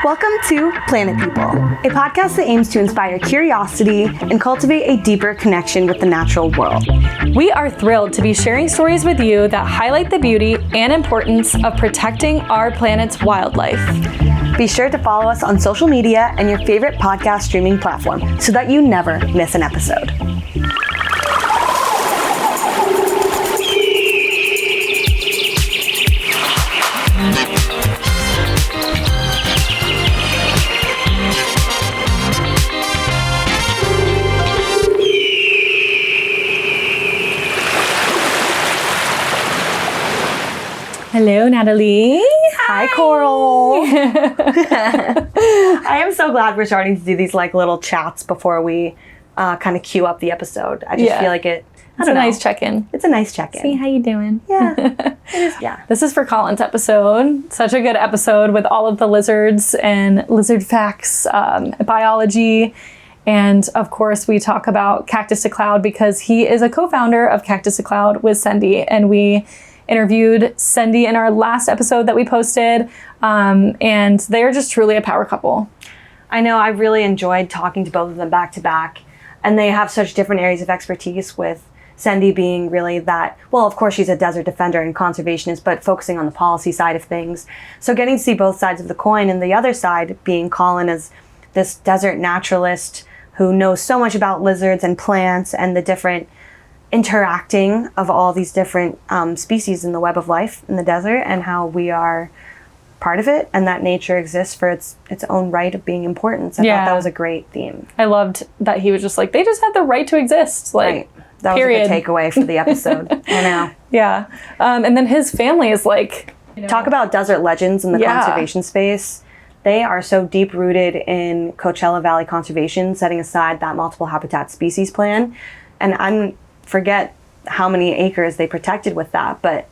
Welcome to Planet People, a podcast that aims to inspire curiosity and cultivate a deeper connection with the natural world. We are thrilled to be sharing stories with you that highlight the beauty and importance of protecting our planet's wildlife. Be sure to follow us on social media and your favorite podcast streaming platform so that you never miss an episode. Hello, Natalie. Hi, Coral. I am so glad we're starting to do these like little chats before we kind of cue up the episode. I just feel like it's a nice check-in. It's a nice check-in. See how you doing? Yeah. It is, yeah. This is for Colin's episode. Such a good episode with all of the lizards and lizard facts, biology. And of course, we talk about CactusToCloud because he is a co-founder of CactusToCloud with Cindy. And we interviewed Cindy in our last episode that we posted, and they are just truly a power couple. I know, I really enjoyed talking to both of them back to back, and they have such different areas of expertise, with Cindy being really that, well, of course she's a desert defender and conservationist, but focusing on the policy side of things. So getting to see both sides of the coin, and the other side being Colin as this desert naturalist who knows so much about lizards and plants and the different interacting of all these different species in the web of life in the desert, and how we are part of it, and that nature exists for its own right of being important. So I thought that was a great theme. I loved that he was just like, they just have the right to exist. Like, right. That period. Was a good takeaway for the episode. I know. Yeah. And then his family is like... Talk about desert legends in the conservation space. They are so deep rooted in Coachella Valley conservation, setting aside that multiple habitat species plan. And I'm forget how many acres they protected with that, but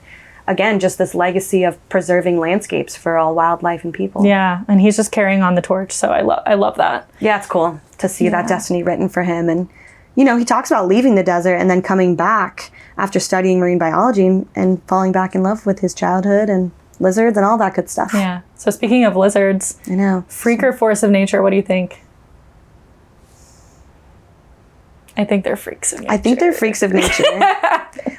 again, just this legacy of preserving landscapes for all wildlife and people. Yeah, and he's just carrying on the torch, so I love that. Yeah, it's cool to see that destiny written for him. And you know, he talks about leaving the desert and then coming back after studying marine biology and falling back in love with his childhood and lizards and all that good stuff. Yeah. So speaking of lizards, I know, freak or force of nature, what do you think? I think they're freaks of nature. I think they're freaks of nature.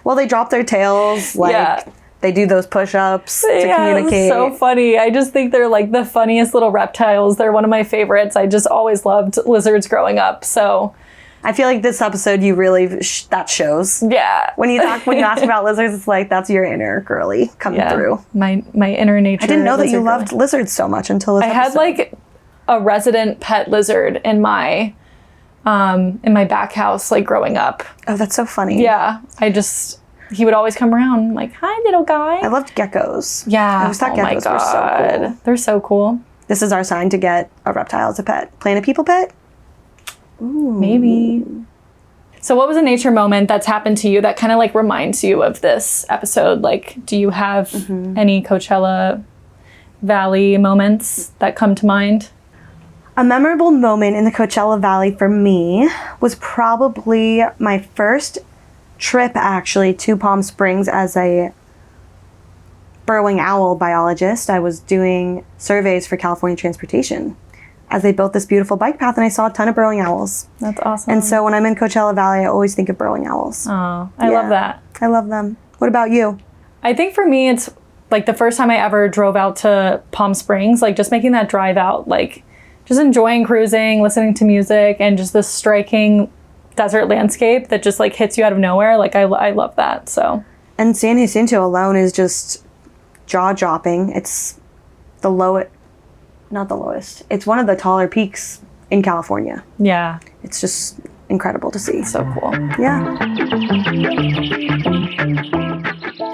Well, they drop their tails, they do those push-ups to communicate. So funny. I just think they're like the funniest little reptiles. They're one of my favorites. I just always loved lizards growing up. So I feel like this episode, you really, that shows. Yeah. When you ask about lizards, it's like, that's your inner girly coming through. My inner nature. I didn't know that you loved lizards so much until this episode. I had like a resident pet lizard in my back house, like growing up. Oh, that's so funny. Yeah. He would always come around like, hi, little guy. I loved geckos. Yeah. I always thought geckos were so cool. They're so cool. This is our sign to get a reptile as a pet. Planet People pet? Ooh. Maybe. So what was a nature moment that's happened to you that kind of like reminds you of this episode? Like, do you have any Coachella Valley moments that come to mind? A memorable moment in the Coachella Valley for me was probably my first trip actually to Palm Springs as a burrowing owl biologist. I was doing surveys for California Transportation as they built this beautiful bike path, and I saw a ton of burrowing owls. That's awesome. And so when I'm in Coachella Valley, I always think of burrowing owls. Oh, I love that. I love them. What about you? I think for me, it's like the first time I ever drove out to Palm Springs, like just making that drive out, like just enjoying cruising, listening to music, and just this striking desert landscape that just like hits you out of nowhere. Like I love that. So. And San Jacinto alone is just jaw-dropping. It's not the lowest. It's one of the taller peaks in California. Yeah. It's just incredible to see. So cool. Yeah.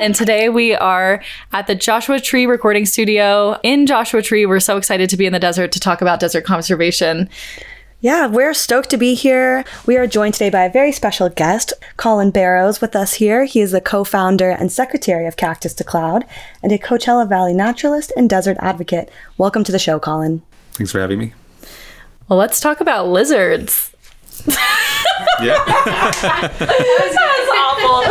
And today we are at the Joshua Tree recording studio in Joshua Tree. We're so excited to be in the desert to talk about desert conservation. Yeah, we're stoked to be here. We are joined today by a very special guest, Colin Barrows, with us here. He is the co-founder and Secretary of CactusToCloud and a Coachella Valley naturalist and desert advocate. Welcome to the show, Colin. Thanks for having me. Well, let's talk about lizards. Yeah. That was awful.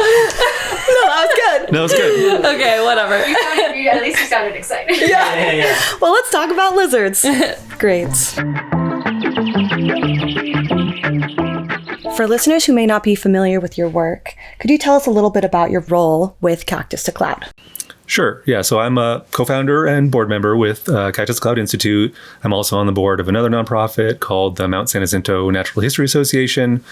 No, that was good. No, it's good. Okay, whatever. At least you sounded excited. Yeah. Well, let's talk about lizards. Great. For listeners who may not be familiar with your work, could you tell us a little bit about your role with Cactus to Cloud? Sure. Yeah. So I'm a co-founder and board member with CactusToCloud Institute. I'm also on the board of another nonprofit called the Mount San Jacinto Natural History Association.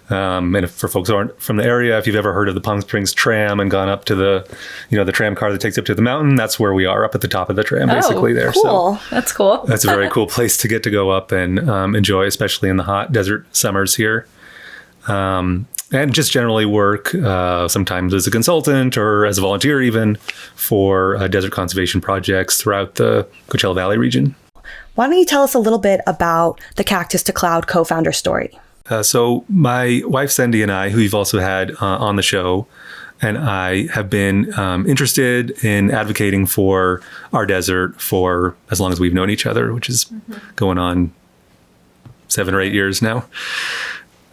And for folks who aren't from the area, if you've ever heard of the Palm Springs tram and gone up to the tram car that takes you up to the mountain, that's where we are, up at the top of the tram, basically there. Cool. So That's cool. that's a very cool place to get to go up and enjoy, especially in the hot desert summers here. And just generally work sometimes as a consultant or as a volunteer even for desert conservation projects throughout the Coachella Valley region. Why don't you tell us a little bit about the Cactus to Cloud co-founder story? So my wife, Cindy, and I, who you've also had on the show, and I have been interested in advocating for our desert for as long as we've known each other, which is going on 7 or 8 years now.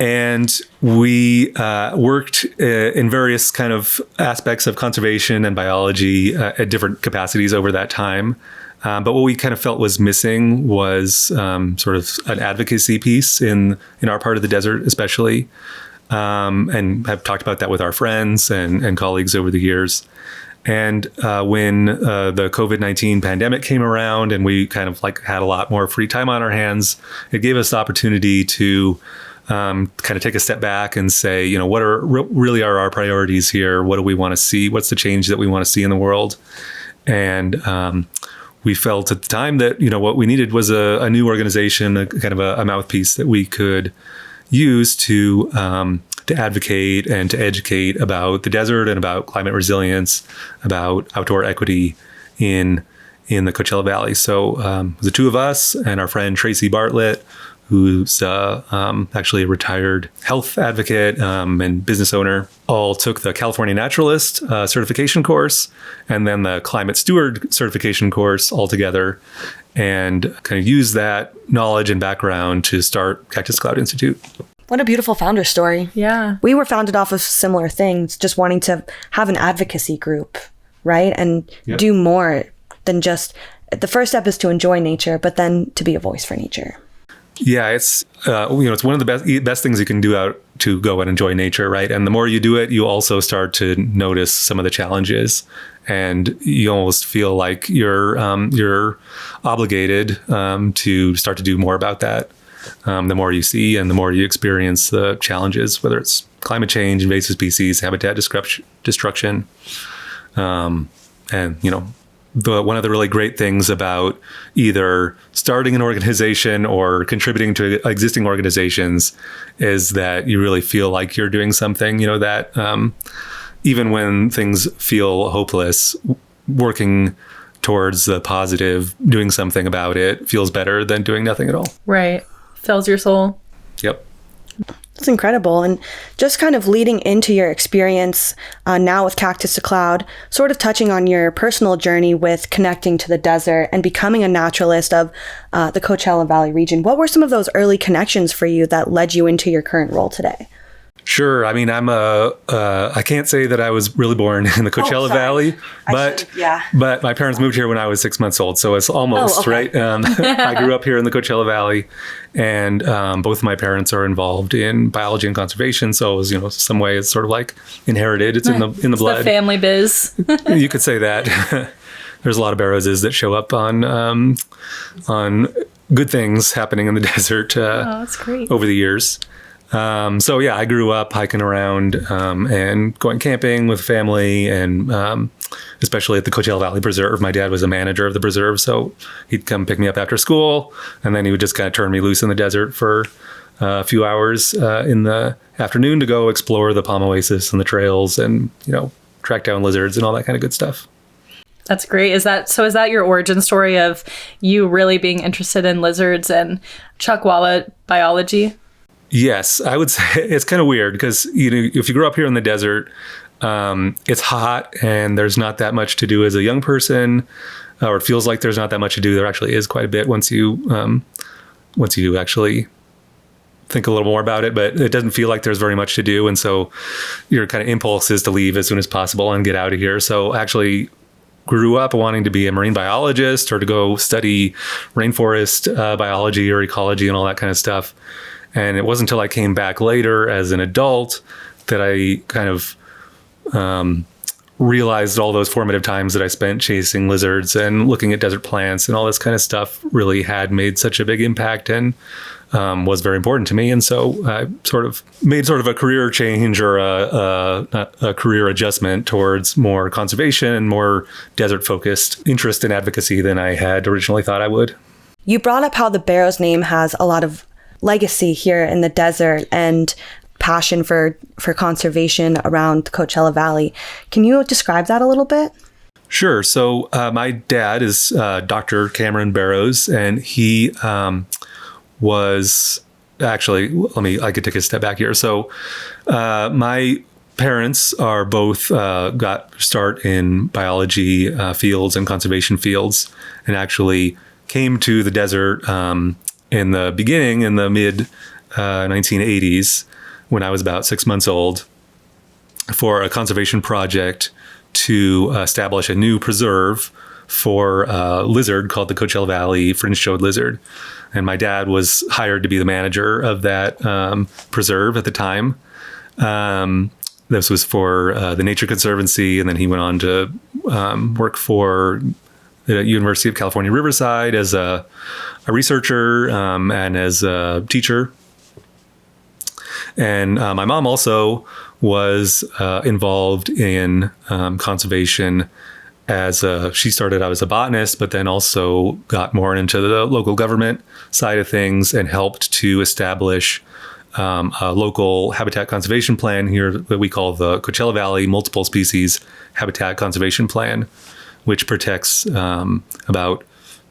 And we worked in various kind of aspects of conservation and biology at different capacities over that time. But what we kind of felt was missing was sort of an advocacy piece in our part of the desert, especially, and have talked about that with our friends and colleagues over the years. And when the COVID-19 pandemic came around and we kind of like had a lot more free time on our hands, it gave us the opportunity to kind of take a step back and say, what are really are our priorities here? What do we want to see? What's the change that we want to see in the world? And we felt at the time that, what we needed was a new organization, a kind of a mouthpiece that we could use to advocate and to educate about the desert and about climate resilience, about outdoor equity in the Coachella Valley. So it was the two of us and our friend Tracy Bartlett, who's actually a retired health advocate and business owner, all took the California Naturalist certification course and then the Climate Steward certification course all together, and kind of used that knowledge and background to start CactusToCloud Institute. What a beautiful founder story. Yeah. We were founded off of similar things, just wanting to have an advocacy group, right? And do more than just, the first step is to enjoy nature, but then to be a voice for nature. Yeah, it's it's one of the best things you can do out to go and enjoy nature, right? And the more you do it, you also start to notice some of the challenges, and you almost feel like you're obligated to start to do more about that. The more you see and the more you experience the challenges, whether it's climate change, invasive species, habitat destruction, and one of the really great things about either starting an organization or contributing to existing organizations is that you really feel like you're doing something, that even when things feel hopeless, working towards the positive, doing something about it feels better than doing nothing at all. Right. Fills your soul. Yep. It's incredible. And just kind of leading into your experience now with Cactus to Cloud, sort of touching on your personal journey with connecting to the desert and becoming a naturalist of the Coachella Valley region. What were some of those early connections for you that led you into your current role today? Sure. I mean, I can't say that I was really born in the Coachella Valley, but my parents moved here when I was 6 months old. So it's almost right. I grew up here in the Coachella Valley, and both of my parents are involved in biology and conservation. So it was, some way it's sort of like inherited. It's in the blood. The family biz. You could say that. There's a lot of Barrowses that show up on good things happening in the desert that's great. over the years. I grew up hiking around and going camping with family, and especially at the Coachella Valley Preserve. My dad was a manager of the preserve, so he'd come pick me up after school, and then he would just kind of turn me loose in the desert for a few hours in the afternoon to go explore the Palm Oasis and the trails and, track down lizards and all that kind of good stuff. That's great. Is that your origin story of you really being interested in lizards and Chuckwalla biology? Yes, I would say it's kind of weird because, if you grow up here in the desert, it's hot and there's not that much to do as a young person, or it feels like there's not that much to do. There actually is quite a bit once you actually think a little more about it, but it doesn't feel like there's very much to do. And so your kind of impulse is to leave as soon as possible and get out of here. So actually grew up wanting to be a marine biologist or to go study rainforest biology or ecology and all that kind of stuff. And it wasn't until I came back later as an adult that I kind of realized all those formative times that I spent chasing lizards and looking at desert plants and all this kind of stuff really had made such a big impact and was very important to me. And so I sort of made a career change or a career adjustment towards more conservation and more desert focused interest and advocacy than I had originally thought I would. You brought up how the Barrows name has a lot of legacy here in the desert and passion for conservation around the Coachella Valley. Can you describe that a little bit? Sure. So my dad is Dr. Cameron Barrows, and he was actually, I could take a step back here. So my parents are both got start in biology fields and conservation fields, and actually came to the desert in the beginning, in the mid 1980s, when I was about 6 months old, for a conservation project to establish a new preserve for a lizard called the Coachella Valley fringe-toed lizard. And my dad was hired to be the manager of that preserve at the time. This was for the Nature Conservancy, and then he went on to work for the University of California, Riverside as a researcher and as a teacher. And my mom also was involved in conservation she started out as a botanist, but then also got more into the local government side of things and helped to establish a local habitat conservation plan here that we call the Coachella Valley Multiple Species Habitat Conservation Plan, which protects about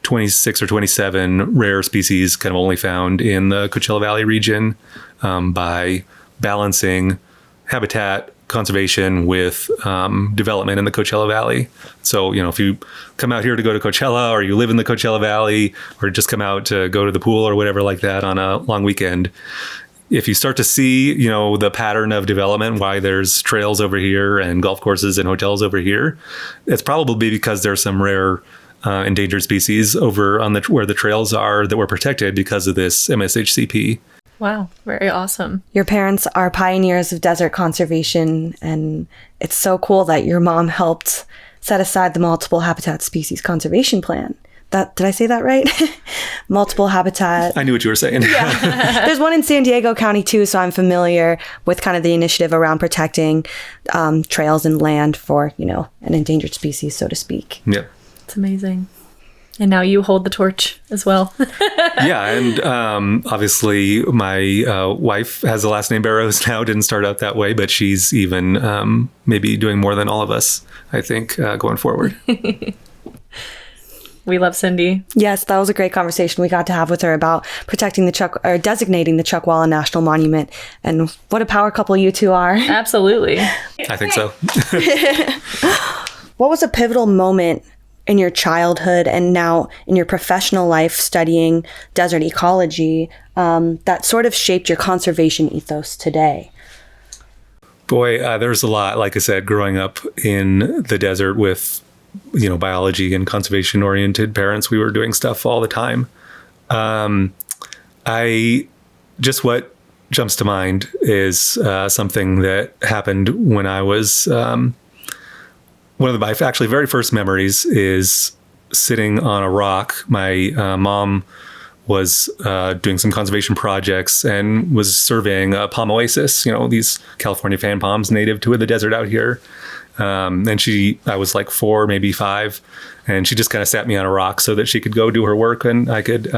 26 or 27 rare species kind of only found in the Coachella Valley region by balancing habitat conservation with development in the Coachella Valley. So, if you come out here to go to Coachella, or you live in the Coachella Valley, or just come out to go to the pool or whatever like that on a long weekend, if you start to see, the pattern of development, why there's trails over here and golf courses and hotels over here, it's probably because there's some rare endangered species over on where the trails are that were protected because of this MSHCP. Wow, very awesome. Your parents are pioneers of desert conservation, and it's so cool that your mom helped set aside the Multiple Habitat Species Conservation Plan. Did I say that right? Multiple habitat. I knew what you were saying. Yeah. There's one in San Diego County too, so I'm familiar with kind of the initiative around protecting trails and land for, an endangered species, so to speak. Yeah. It's amazing. And now you hold the torch as well. Yeah, and obviously my wife has the last name Barrows now. Didn't start out that way, but she's even maybe doing more than all of us, I think, going forward. We love Cindy. Yes, that was a great conversation we got to have with her about protecting designating the Chuckwalla National Monument. And what a power couple you two are. Absolutely. I think so. What was a pivotal moment in your childhood and now in your professional life studying desert ecology that sort of shaped your conservation ethos today? Boy, there's a lot. Like I said, growing up in the desert with, biology and conservation oriented parents, we were doing stuff all the time. What jumps to mind is something that happened when I was, one of my actually very first memories is sitting on a rock. My mom was doing some conservation projects and was surveying a palm oasis, these California fan palms native to the desert out here. And I was like 4, maybe 5, and she just kind of sat me on a rock so that she could go do her work and I could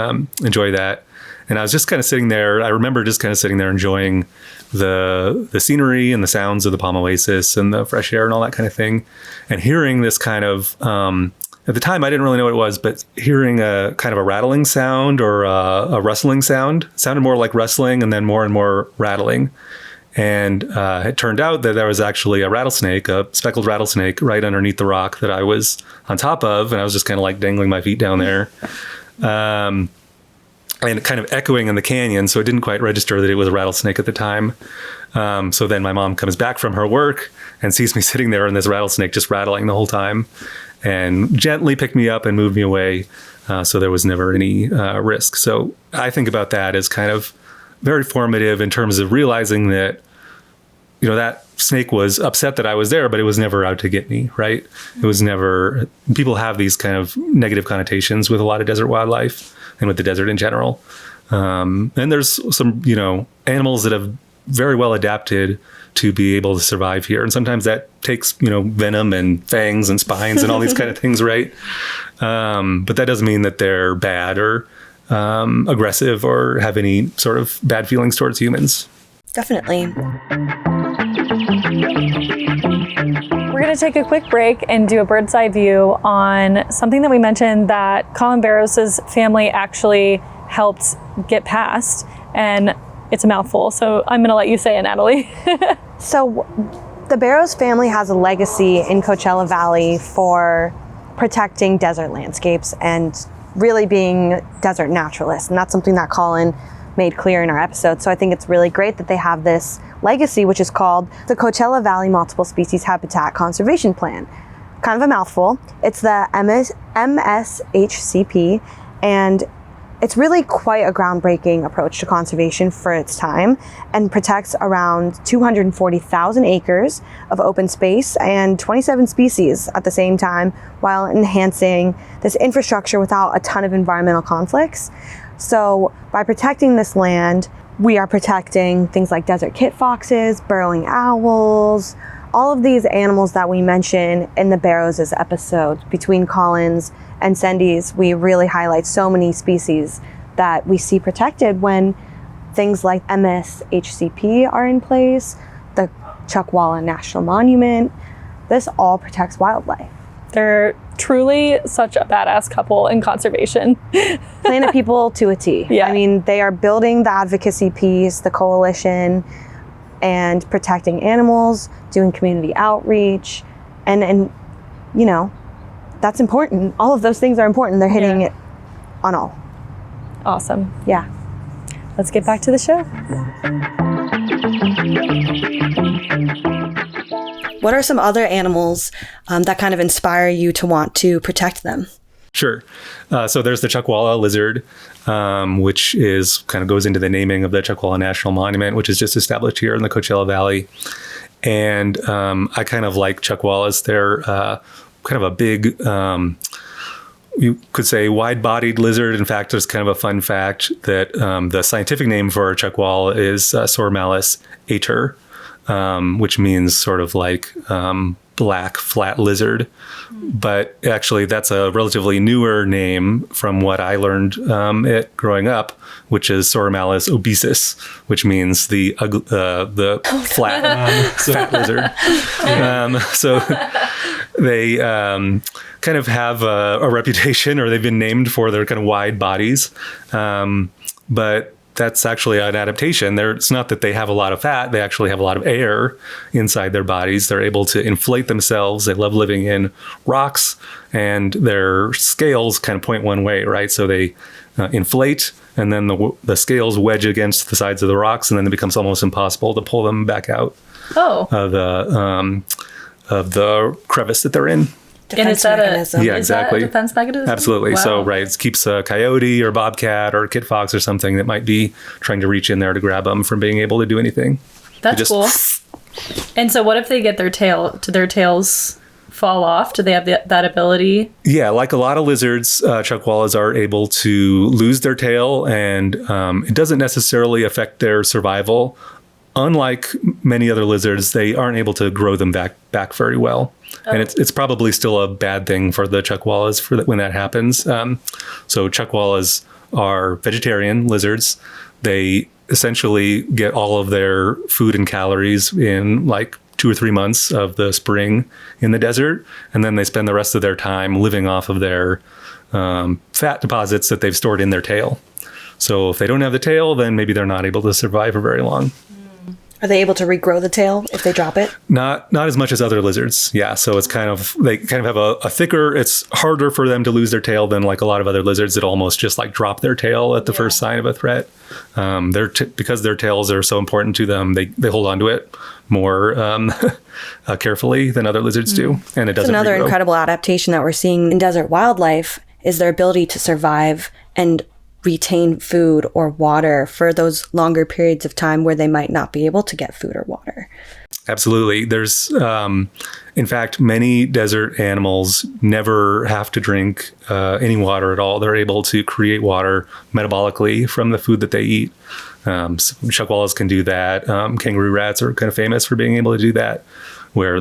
enjoy that. And I was just kind of sitting there. I remember just kind of sitting there enjoying the scenery and the sounds of the palm oasis and the fresh air and all that kind of thing. And hearing this kind of, at the time I didn't really know what it was, but hearing a kind of a rattling sound or a rustling sound. It sounded more like rustling and then more and more rattling. And it turned out that there was actually a rattlesnake, a speckled rattlesnake, right underneath the rock that I was on top of. And I was just kind of like dangling my feet down there. and kind of echoing in the canyon. So it didn't quite register that it was a rattlesnake at the time. So then my mom comes back from her work and sees me sitting there and this rattlesnake just rattling the whole time, and gently picked me up and moved me away. So there was never any risk. So I think about that as kind of very formative in terms of realizing that, that snake was upset that I was there, but it was never out to get me, right? It was never, people have these kind of negative connotations with a lot of desert wildlife and with the desert in general. And there's some, animals that have very well adapted to be able to survive here. And sometimes that takes, venom and fangs and spines and all these kind of things, right? But that doesn't mean that they're bad or aggressive or have any sort of bad feelings towards humans. Definitely. We're going to take a quick break and do a bird's eye view on something that we mentioned that Colin Barrows' family actually helped get past. And it's a mouthful, so I'm going to let you say it, Natalie. So the Barrows family has a legacy in Coachella Valley for protecting desert landscapes and really being desert naturalists. And that's something that Colin made clear in our episode. So I think it's really great that they have this legacy, which is called the Coachella Valley Multiple Species Habitat Conservation Plan. Kind of a mouthful. It's the MSHCP, and it's really quite a groundbreaking approach to conservation for its time, and protects around 240,000 acres of open space and 27 species at the same time, while enhancing this infrastructure without a ton of environmental conflicts. So by protecting this land, we are protecting things like desert kit foxes, burrowing owls, all of these animals that we mention in the Barrows' episode. Between Colin's and Cindy's, we really highlight so many species that we see protected when things like MSHCP are in place, the Chuckwalla National Monument. This all protects wildlife. They're truly such a badass couple in conservation. Planet people to a T. Yeah. I mean, they are building the advocacy piece, the coalition, and protecting animals, doing community outreach, and that's important. All of those things are important. They're hitting it on all. Awesome. Yeah. Let's get back to the show. What are some other animals that kind of inspire you to want to protect them? Sure. So there's the Chuckwalla lizard, which is kind of goes into the naming of the Chuckwalla National Monument, which is just established here in the Coachella Valley. And I kind of like Chuckwallas. They're kind of a big, you could say, wide-bodied lizard. In fact, there's kind of a fun fact that the scientific name for Chuckwalla is Sormalis ater, which means sort of like black flat lizard. But actually, that's a relatively newer name from what I learned growing up, which is Sormalis obesus, which means the flat fat lizard. So they kind of have a reputation, or they've been named for their kind of wide bodies. But that's actually an adaptation. It's not that they have a lot of fat. They actually have a lot of air inside their bodies. They're able to inflate themselves. They love living in rocks, and their scales kind of point one way, right? So they inflate, and then the scales wedge against the sides of the rocks, and then it becomes almost impossible to pull them back out of the crevice that they're in. Defense mechanism. Yeah, exactly. Is that a defense mechanism? Absolutely. Wow. So, right, it keeps a coyote or bobcat or kit fox or something that might be trying to reach in there to grab them from being able to do anything. That's cool. And so what if they get do their tails fall off? Do they have that ability? Yeah, like a lot of lizards, chuckwallas are able to lose their tail, and it doesn't necessarily affect their survival. Unlike many other lizards, they aren't able to grow them back very well. Oh. And it's probably still a bad thing for the chuckwallas when that happens. So chuckwallas are vegetarian lizards. They essentially get all of their food and calories in like 2 or 3 months of the spring in the desert. And then they spend the rest of their time living off of their fat deposits that they've stored in their tail. So if they don't have the tail, then maybe they're not able to survive for very long. Are they able to regrow the tail if they drop it? Not as much as other lizards. Yeah. So it's they kind of have a thicker, it's harder for them to lose their tail than like a lot of other lizards that almost just like drop their tail at the first sign of a threat. Because their tails are so important to them, they hold on to it more carefully than other lizards do. And it doesn't Another regrow. incredible adaptation that we're seeing in desert wildlife is their ability to survive and retain food or water for those longer periods of time where they might not be able to get food or water. Absolutely. There's, in fact, many desert animals never have to drink any water at all. They're able to create water metabolically from the food that they eat. Chuckwallas can do that. Kangaroo rats are kind of famous for being able to do that, where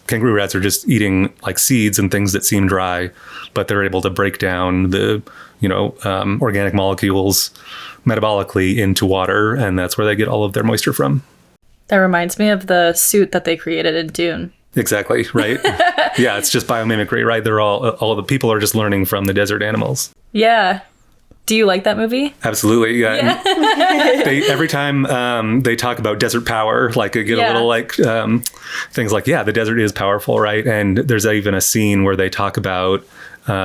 kangaroo rats are just eating like seeds and things that seem dry, but they're able to break down the organic molecules metabolically into water, and that's where they get all of their moisture from. That reminds me of the suit that they created in Dune. Exactly, right? Yeah, it's just biomimicry, right? They're all the people are just learning from the desert animals. Yeah. Do you like that movie? Absolutely, yeah. Every time they talk about desert power, like they get a little like things like, the desert is powerful, right? And there's even a scene where they talk about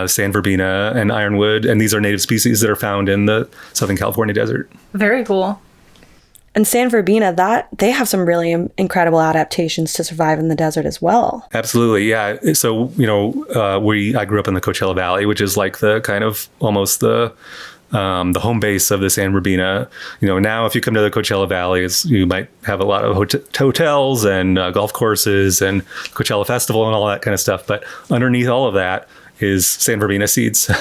sand verbena and ironwood, and these are native species that are found in the Southern California desert. Very cool. And sand verbena, they have some really incredible adaptations to survive in the desert as well. Absolutely, yeah. So, I grew up in the Coachella Valley, which is like the kind of almost the home base of the sand verbena. Now if you come to the Coachella Valley, you might have a lot of hotels and golf courses and Coachella Festival and all that kind of stuff. But underneath all of that is sand verbena seeds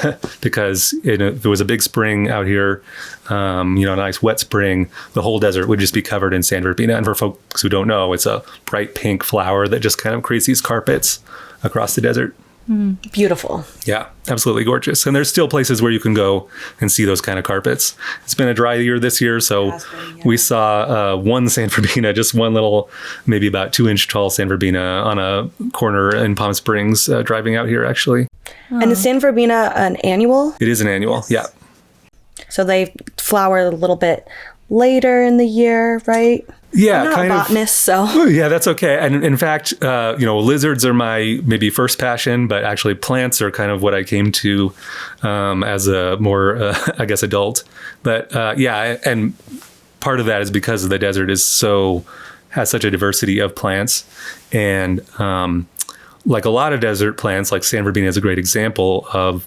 because if there was a big spring out here, a nice wet spring, the whole desert would just be covered in sand verbena. And for folks who don't know, it's a bright pink flower that just kind of creates these carpets across the desert. Beautiful. Yeah, absolutely gorgeous. And there's still places where you can go and see those kind of carpets. It's been a dry year this year, so we saw one sand verbena, just one little, maybe about 2-inch tall sand verbena on a corner in Palm Springs, driving out here actually. And is sand verbena an annual? It is an annual, yeah. So they flower a little bit later in the year, right? Yeah, I'm not kind a of. botanist, so. Yeah, that's okay. And in fact, lizards are my maybe first passion, but actually plants are kind of what I came to as a more, adult. But and part of that is because the desert has such a diversity of plants. And like a lot of desert plants, like sand verbena is a great example of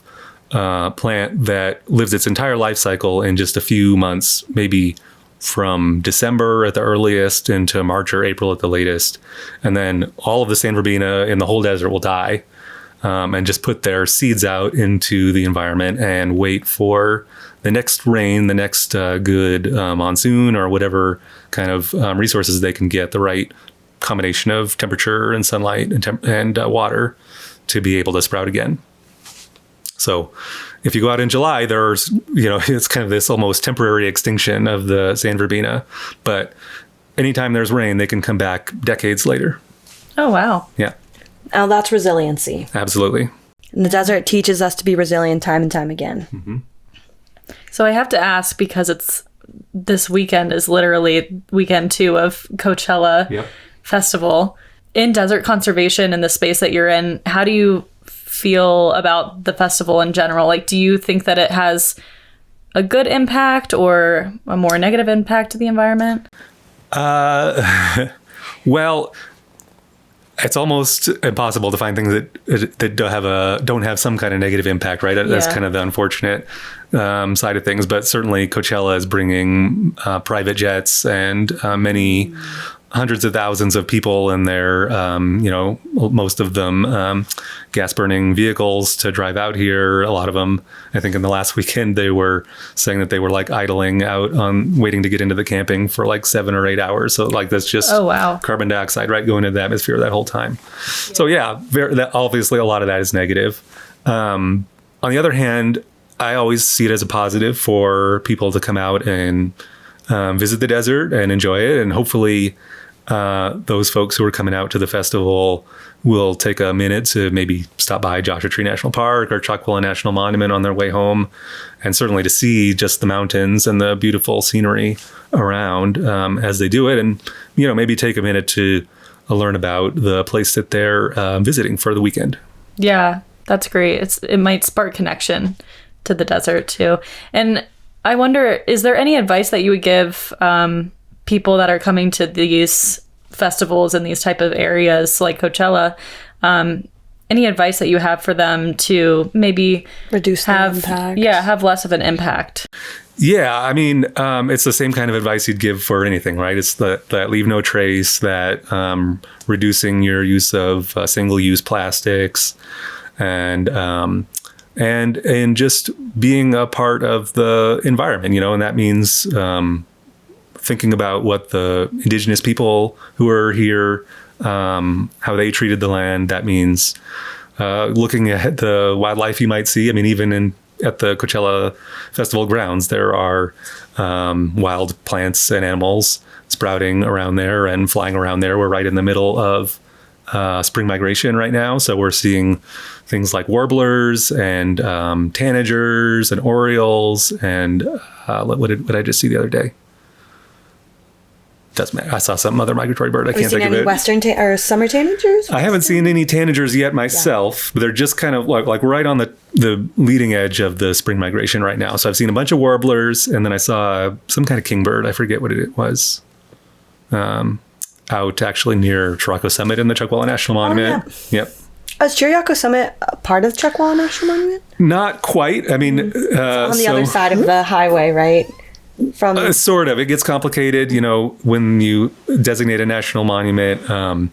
a plant that lives its entire life cycle in just a few months, maybe from December at the earliest into March or April at the latest. And then all of the sand verbena in the whole desert will die and just put their seeds out into the environment and wait for the next rain, the next good monsoon or whatever kind of resources they can get, the right combination of temperature and sunlight and water to be able to sprout again. So if you go out in July, there's, it's kind of this almost temporary extinction of the sand verbena. But anytime there's rain, they can come back decades later. Oh, wow. Yeah. Now that's resiliency. Absolutely. And the desert teaches us to be resilient time and time again. Mm-hmm. So I have to ask, because this weekend is literally weekend 2 of Coachella Festival. In desert conservation, in the space that you're in, how do you feel about the festival in general? Like, do you think that it has a good impact or a more negative impact to the environment? Well, it's almost impossible to find things that don't have some kind of negative impact, right? That's kind of the unfortunate side of things. But certainly Coachella is bringing private jets and many hundreds of thousands of people in their, most of them gas-burning vehicles to drive out here. A lot of them, I think in the last weekend, they were saying that they were like idling out on waiting to get into the camping for like 7 or 8 hours. So like that's just carbon dioxide, right, going into the atmosphere that whole time. So obviously a lot of that is negative. On the other hand, I always see it as a positive for people to come out and visit the desert and enjoy it. And hopefully those folks who are coming out to the festival will take a minute to maybe stop by Joshua Tree National Park or Chuckwalla National Monument on their way home, and certainly to see just the mountains and the beautiful scenery around as they do it, and maybe take a minute to learn about the place that they're visiting for the weekend. Yeah, that's great. It might spark connection to the desert too. And I wonder, is there any advice that you would give people that are coming to these festivals in these type of areas like Coachella? Any advice that you have for them to maybe reduce their impact? Yeah, have less of an impact. Yeah, I mean, it's the same kind of advice you'd give for anything, right? It's that leave no trace, that reducing your use of single-use plastics, and just being a part of the environment, and that means thinking about what the indigenous people who are here, how they treated the land. That means looking at the wildlife you might see. I mean, even at the Coachella Festival grounds, there are wild plants and animals sprouting around there and flying around there. We're right in the middle of spring migration right now, so we're seeing things like warblers and tanagers and orioles and what did I just see the other day? Doesn't matter. I saw some other migratory bird. I can't think of it. Have you seen any western or summer tanagers? I haven't seen any tanagers yet myself, but they're just kind of like right on the leading edge of the spring migration right now. So I've seen a bunch of warblers, and then I saw some kind of kingbird. I forget what it was. Out actually near Chiriaco Summit in the Chuckwalla National Monument. Yeah. Yep. Is Chiriaco Summit a part of Chuckwalla National Monument? Not quite. I mean, on the other side of the highway, right? From sort of. It gets complicated, when you designate a national monument.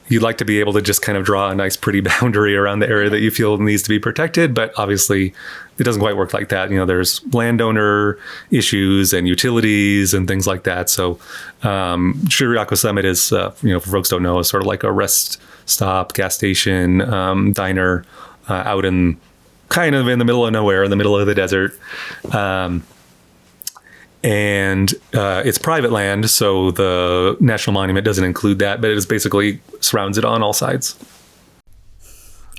You'd like to be able to just kind of draw a nice, pretty boundary around the area that you feel needs to be protected, but obviously it doesn't quite work like that. There's landowner issues and utilities and things like that. So Chiriaco Summit is, for folks who don't know, is sort of like a rest stop, gas station, diner out in kind of in the middle of nowhere, in the middle of the desert. And it's private land, so the National Monument doesn't include that, but it is basically surrounds it on all sides.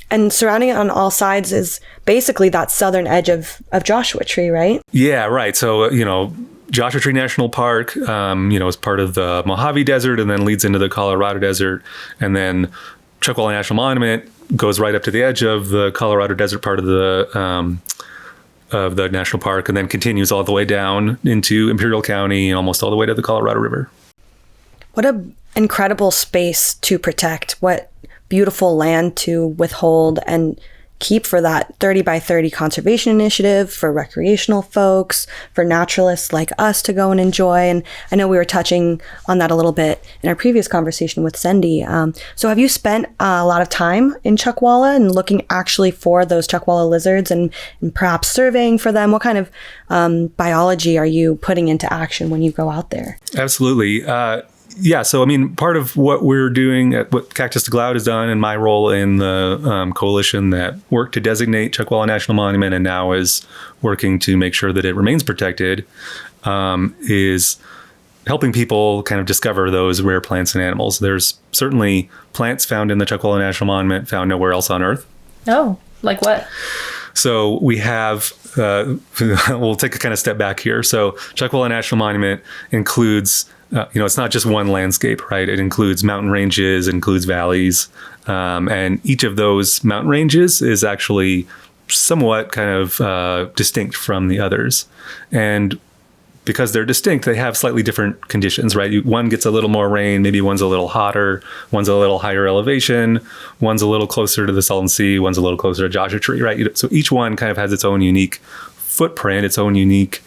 And surrounding it on all sides is basically that southern edge of Joshua Tree, right? Yeah, right. So, Joshua Tree National Park, is part of the Mojave Desert and then leads into the Colorado Desert. And then Chuckwalla National Monument goes right up to the edge of the Colorado Desert part of the national park, and then continues all the way down into Imperial County and almost all the way to the Colorado River. What an incredible space to protect. What beautiful land to withhold and keep for that 30 by 30 conservation initiative, for recreational folks, for naturalists like us to go and enjoy. And I know we were touching on that a little bit in our previous conversation with Cindy. So have you spent a lot of time in Chuckwalla and looking actually for those Chuckwalla lizards and perhaps surveying for them? What kind of biology are you putting into action when you go out there? Absolutely. Yeah, so I mean, part of what we're doing, what CactusToCloud has done, and my role in the coalition that worked to designate Chuckwalla National Monument and now is working to make sure that it remains protected, is helping people kind of discover those rare plants and animals. There's certainly plants found in the Chuckwalla National Monument found nowhere else on Earth. Oh, like what? So we have, we'll take a kind of step back here. So Chuckwalla National Monument includes it's not just one landscape, right? It includes mountain ranges, includes valleys. And each of those mountain ranges is actually somewhat kind of distinct from the others. And because they're distinct, they have slightly different conditions, right? One gets a little more rain, maybe one's a little hotter, one's a little higher elevation, one's a little closer to the Salton Sea, one's a little closer to Joshua Tree, right? So each one kind of has its own unique footprint, its own unique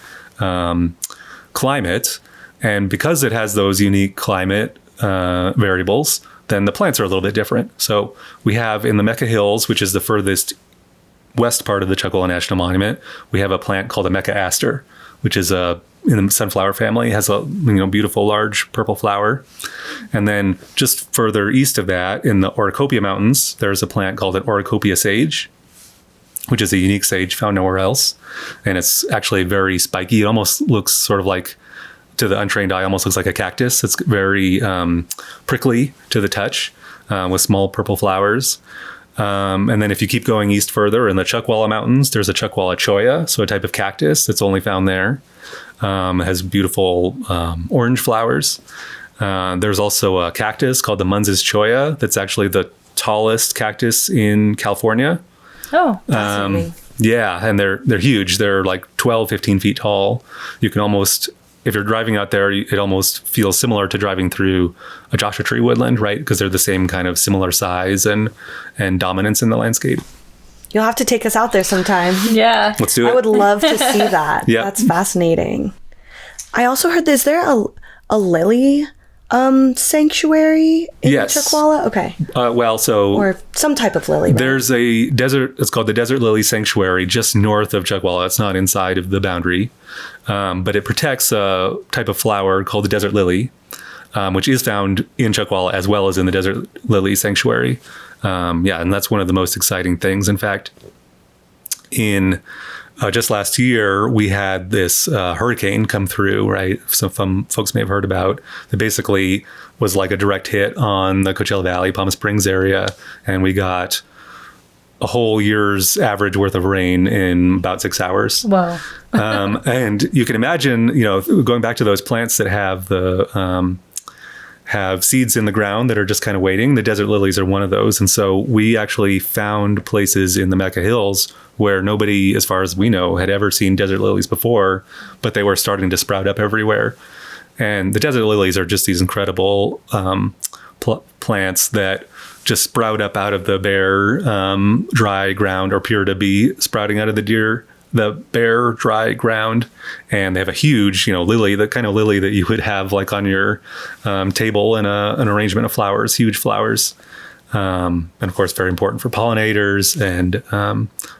climate. And because it has those unique climate variables, then the plants are a little bit different. So we have in the Mecca Hills, which is the furthest west part of the Chuckwalla National Monument, we have a plant called a Mecca aster, which is in the sunflower family, has a beautiful large purple flower. And then just further east of that, in the Oricopia Mountains, there's a plant called an Oricopia sage, which is a unique sage found nowhere else. And it's actually very spiky. It almost looks sort of like to the untrained eye almost looks like a cactus. It's very prickly to the touch with small purple flowers. And then if you keep going east further in the Chuckwalla Mountains, there's a Chuckwalla cholla, so a type of cactus that's only found there. It has beautiful orange flowers. There's also a cactus called the Munz's cholla that's actually the tallest cactus in California. Oh, yeah, and they're huge. They're like 12, 15 feet tall. You can almost, if you're driving out there, it almost feels similar to driving through a Joshua Tree woodland, right? Because they're the same kind of similar size and dominance in the landscape. You'll have to take us out there sometime. yeah. Let's do it. I would love to see that. Yeah. That's fascinating. I also heard, is there a lily sanctuary in Yes. Chuckwalla? Okay. Or some type of lily, right? there's a desert, it's called the Desert Lily Sanctuary just north of Chuckwalla. It's not inside of the boundary, but it protects a type of flower called the desert lily, which is found in Chuckwalla as well as in the Desert Lily Sanctuary. And that's one of the most exciting things. In fact, in just last year, we had this hurricane come through, right? Some folks may have heard about. That basically was like a direct hit on the Coachella Valley, Palm Springs area. And we got a whole year's average worth of rain in about 6 hours. Wow. And you can imagine, going back to those plants that have seeds in the ground that are just kind of waiting. The desert lilies are one of those. And so we actually found places in the Mecca Hills where nobody, as far as we know, had ever seen desert lilies before, but they were starting to sprout up everywhere. And the desert lilies are just these incredible plants that just sprout up out of the bare, dry ground, or appear to be sprouting out of the bare, dry ground. And they have a huge, lily, the kind of lily that you would have like on your table in an arrangement of flowers, huge flowers. And of course, very important for pollinators and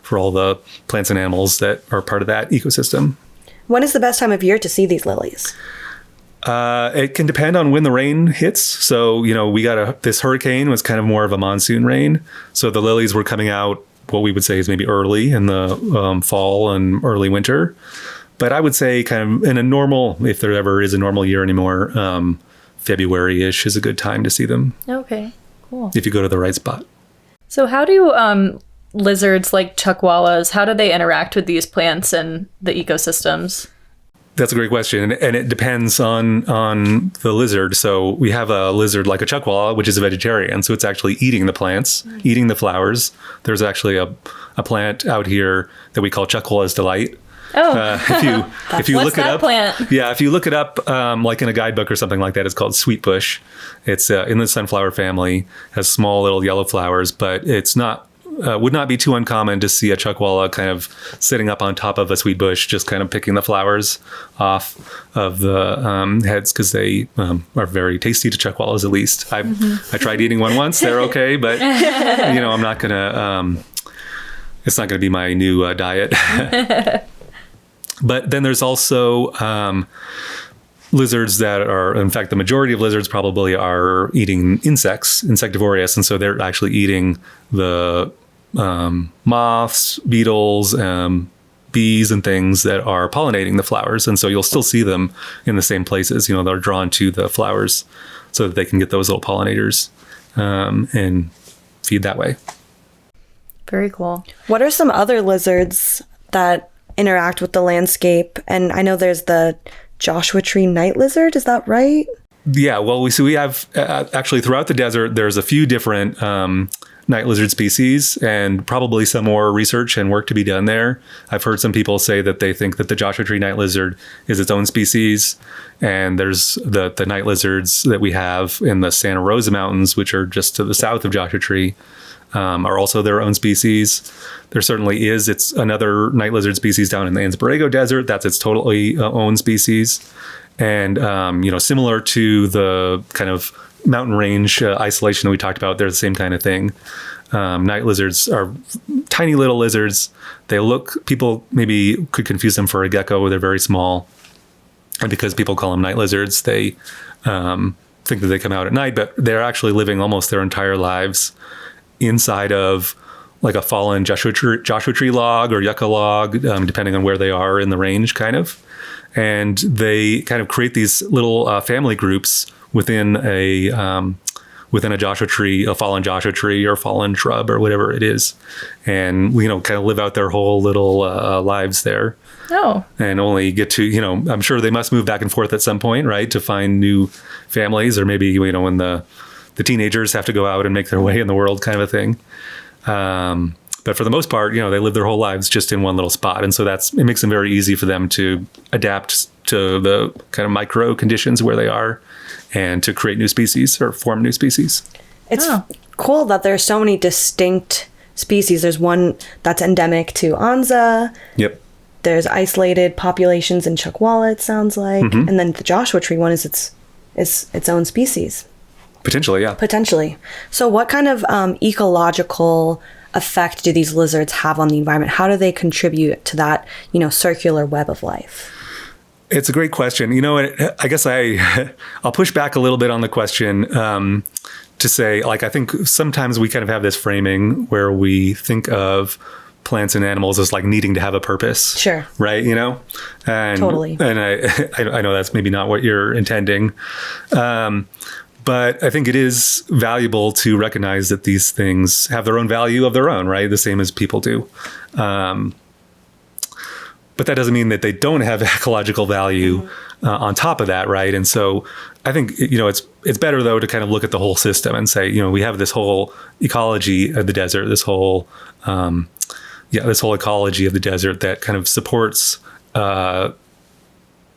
for all the plants and animals that are part of that ecosystem. When is the best time of year to see these lilies? It can depend on when the rain hits. So, we got this hurricane was kind of more of a monsoon rain. So the lilies were coming out what we would say is maybe early in the fall and early winter. But I would say kind of in a normal, if there ever is a normal year anymore, February-ish is a good time to see them. Okay, cool. If you go to the right spot. So how do lizards like chuckwallas, how do they interact with these plants and the ecosystems? That's a great question. And it depends on the lizard. So we have a lizard like a chuckwalla, which is a vegetarian. So it's actually eating the plants, eating the flowers. There's actually a plant out here that we call Chuckwalla's Delight. Oh, if you look it up, plant? Yeah, if you look it up, like in a guidebook or something like that, it's called sweet bush. It's in the sunflower family, has small little yellow flowers, but it's not. Would not be too uncommon to see a chuckwalla kind of sitting up on top of a sweet bush, just kind of picking the flowers off of the heads, because they are very tasty to chuckwallas, at least. I tried eating one once. They're okay, but I'm not gonna. It's not gonna be my new diet. But then there's also lizards that are, in fact, the majority of lizards probably are eating insects, insectivorous, and so they're actually eating the moths, beetles, bees, and things that are pollinating the flowers. And so you'll still see them in the same places. They're drawn to the flowers so that they can get those little pollinators and feed that way. Very cool. What are some other lizards that interact with the landscape? And I know there's the Joshua Tree night lizard. Is that right? Yeah, well, we have actually throughout the desert, there's a few different night lizard species, and probably some more research and work to be done there. I've heard some people say that they think that the Joshua Tree night lizard is its own species, and there's the night lizards that we have in the Santa Rosa Mountains, which are just to the south of Joshua Tree, are also their own species. There certainly is. It's another night lizard species down in the Ansbarago Desert. That's its totally own species. And, similar to the kind of mountain range isolation that we talked about, they're the same kind of thing. Night lizards are tiny little lizards. People maybe could confuse them for a gecko. They're very small. And because people call them night lizards, they think that they come out at night, but they're actually living almost their entire lives inside of like a fallen Joshua tree log or yucca log, depending on where they are in the range, kind of. And they kind of create these little family groups within a Joshua tree, a fallen Joshua tree or fallen shrub or whatever it is, and kind of live out their whole little lives there. Oh. And only get to, I'm sure they must move back and forth at some point, right, to find new families, or maybe when the teenagers have to go out and make their way in the world, kind of a thing. But for the most part, they live their whole lives just in one little spot. And so it makes them very easy for them to adapt to the kind of micro conditions where they are and to create new species or form new species. It's cool that there's so many distinct species. There's one that's endemic to Anza. Yep. There's isolated populations in Chuckwalla, it sounds like. Mm-hmm. And then the Joshua tree one is its own species. Potentially, yeah. Potentially. So what kind of ecological effect do these lizards have on the environment? How do they contribute to that, circular web of life? It's a great question. I guess I'll push back a little bit on the question to say, I think sometimes we kind of have this framing where we think of plants and animals as needing to have a purpose. Sure. Right? And totally. And I know that's maybe not what you're intending. But I think it is valuable to recognize that these things have their own value of their own, right? The same as people do. But that doesn't mean that they don't have ecological value on top of that, right? And so I think, it's better, though, to kind of look at the whole system and say, we have this whole ecology of the desert, this whole ecology of the desert that kind of supports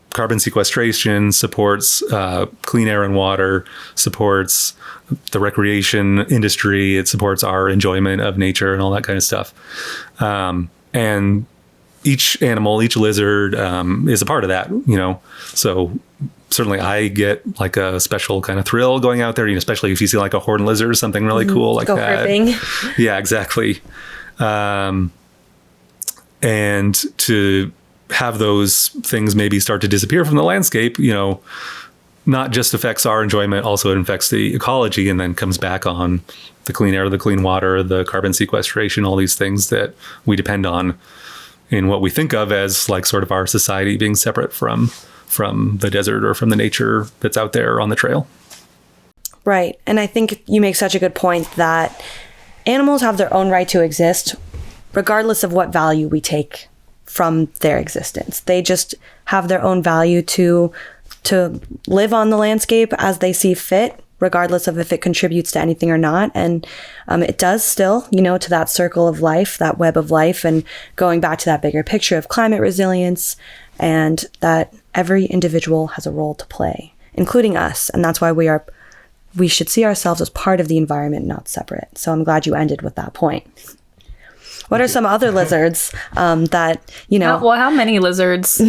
carbon sequestration, supports clean air and water, supports the recreation industry. It supports our enjoyment of nature and all that kind of stuff. And each animal, each lizard is a part of that, So certainly I get a special kind of thrill going out there, especially if you see a horned lizard or something really cool like that. Gripping. Yeah, exactly. And to have those things maybe start to disappear from the landscape, not just affects our enjoyment, also it affects the ecology and then comes back on the clean air, the clean water, the carbon sequestration, all these things that we depend on in what we think of as sort of our society being separate from the desert or from the nature that's out there on the trail. Right. And I think you make such a good point that animals have their own right to exist, regardless of what value we take from their existence. They just have their own value to live on the landscape as they see fit, regardless of if it contributes to anything or not. And it does still, to that circle of life, that web of life, and going back to that bigger picture of climate resilience, and that every individual has a role to play, including us. And that's why we should see ourselves as part of the environment, not separate. So I'm glad you ended with that point. What are some other lizards that, how many lizards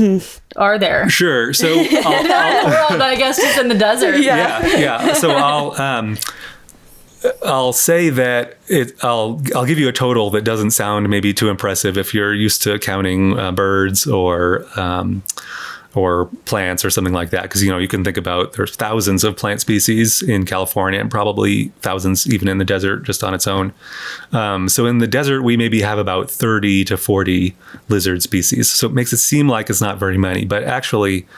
are there? Sure. So in the world, I guess, just in the desert. Yeah. So I'll say that I'll give you a total that doesn't sound maybe too impressive if you're used to counting birds or plants or something like that. Because, you can think about there's thousands of plant species in California and probably thousands even in the desert just on its own. So in the desert, we maybe have about 30 to 40 lizard species. So it makes it seem like it's not very many. But actually,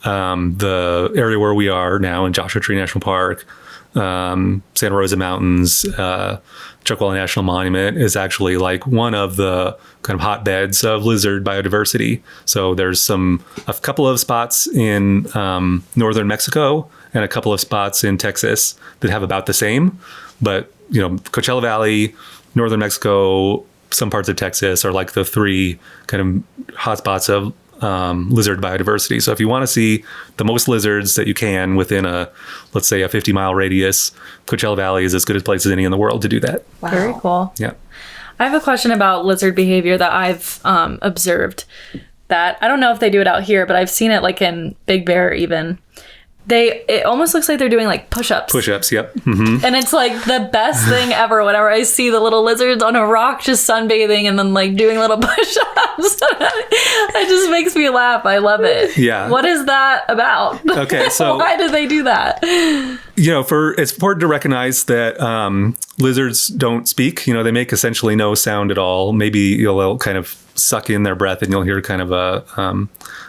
the area where we are now in Joshua Tree National Park, Santa Rosa Mountains, Chuckwalla National Monument is actually one of the kind of hotbeds of lizard biodiversity. So there's a couple of spots in northern Mexico and a couple of spots in Texas that have about the same. But, Coachella Valley, northern Mexico, some parts of Texas are the three kind of hotspots of lizard biodiversity. So if you want to see the most lizards that you can within let's say a 50-mile radius, Coachella Valley is as good a place as any in the world to do that. Wow. Very cool. Yeah. I have a question about lizard behavior that I've observed that I don't know if they do it out here, but I've seen it in Big Bear even. It almost looks like they're doing like push-ups. Push-ups, yep. Mm-hmm. And it's like the best thing ever whenever I see the little lizards on a rock just sunbathing and then like doing little push-ups. It just makes me laugh. I love it. Yeah. What is that about? Okay, so why did they do that? It's important to recognize that lizards don't speak. They make essentially no sound at all. Maybe they'll kind of suck in their breath and you'll hear kind of a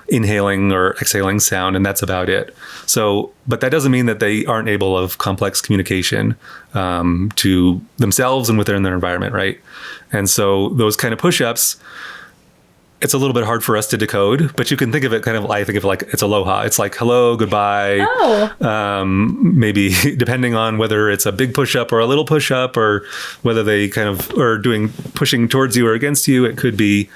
inhaling or exhaling sound, and that's about it. So, but that doesn't mean that they aren't able of complex communication to themselves and within their environment, right? And so those kind of push-ups, it's a little bit hard for us to decode, but you can think of it I think of it like it's aloha. It's like hello, goodbye. Oh. Maybe depending on whether it's a big push-up or a little push-up, or whether they kind of are pushing towards you or against you. It could be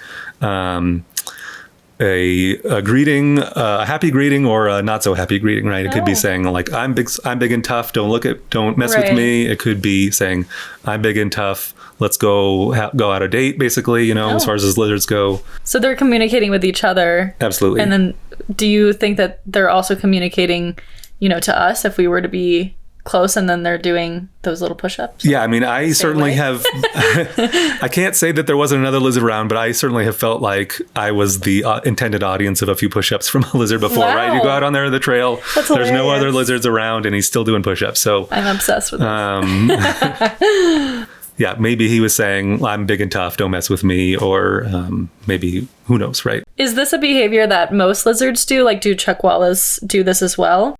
a greeting, a happy greeting, or a not so happy greeting, right? It could be saying like, I'm big and tough. Don't mess with me. It could be saying, I'm big and tough. Let's go out a date, basically, as far as lizards go. So they're communicating with each other. Absolutely. And then do you think that they're also communicating, to us if we were to be close and then they're doing those little push-ups? Yeah, I mean, I certainly have, I can't say that there wasn't another lizard around, but I certainly have felt like I was the intended audience of a few push-ups from a lizard before, right? You go out on there the trail, there's no other lizards around, and he's still doing push-ups. So I'm obsessed with this. Yeah, maybe he was saying, I'm big and tough, don't mess with me, or maybe, who knows, right? Is this a behavior that most lizards do? Like, do chuckwallas do this as well?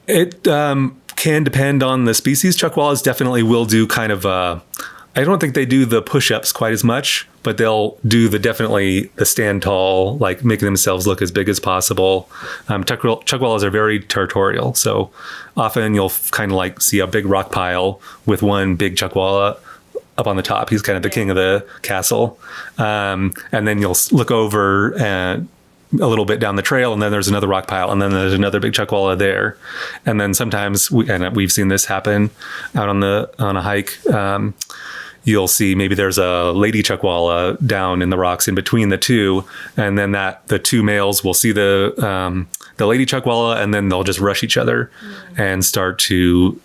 It can depend on the species. Chuckwallas definitely will do kind of I don't think they do the push-ups quite as much, but they'll do the stand tall, like making themselves look as big as possible. Chuckwallas are very territorial, so often you'll kind of like see a big rock pile with one big chuckwalla up on the top. He's kind of the king of the castle. And then you'll look over and a little bit down the trail, and then there's another rock pile, and then there's another big chuckwalla there. And then sometimes we've seen this happen out on a hike. You'll see maybe there's a lady chuckwalla down in the rocks in between the two, and then the two males will see the lady chuckwalla, and then they'll just rush each other and start to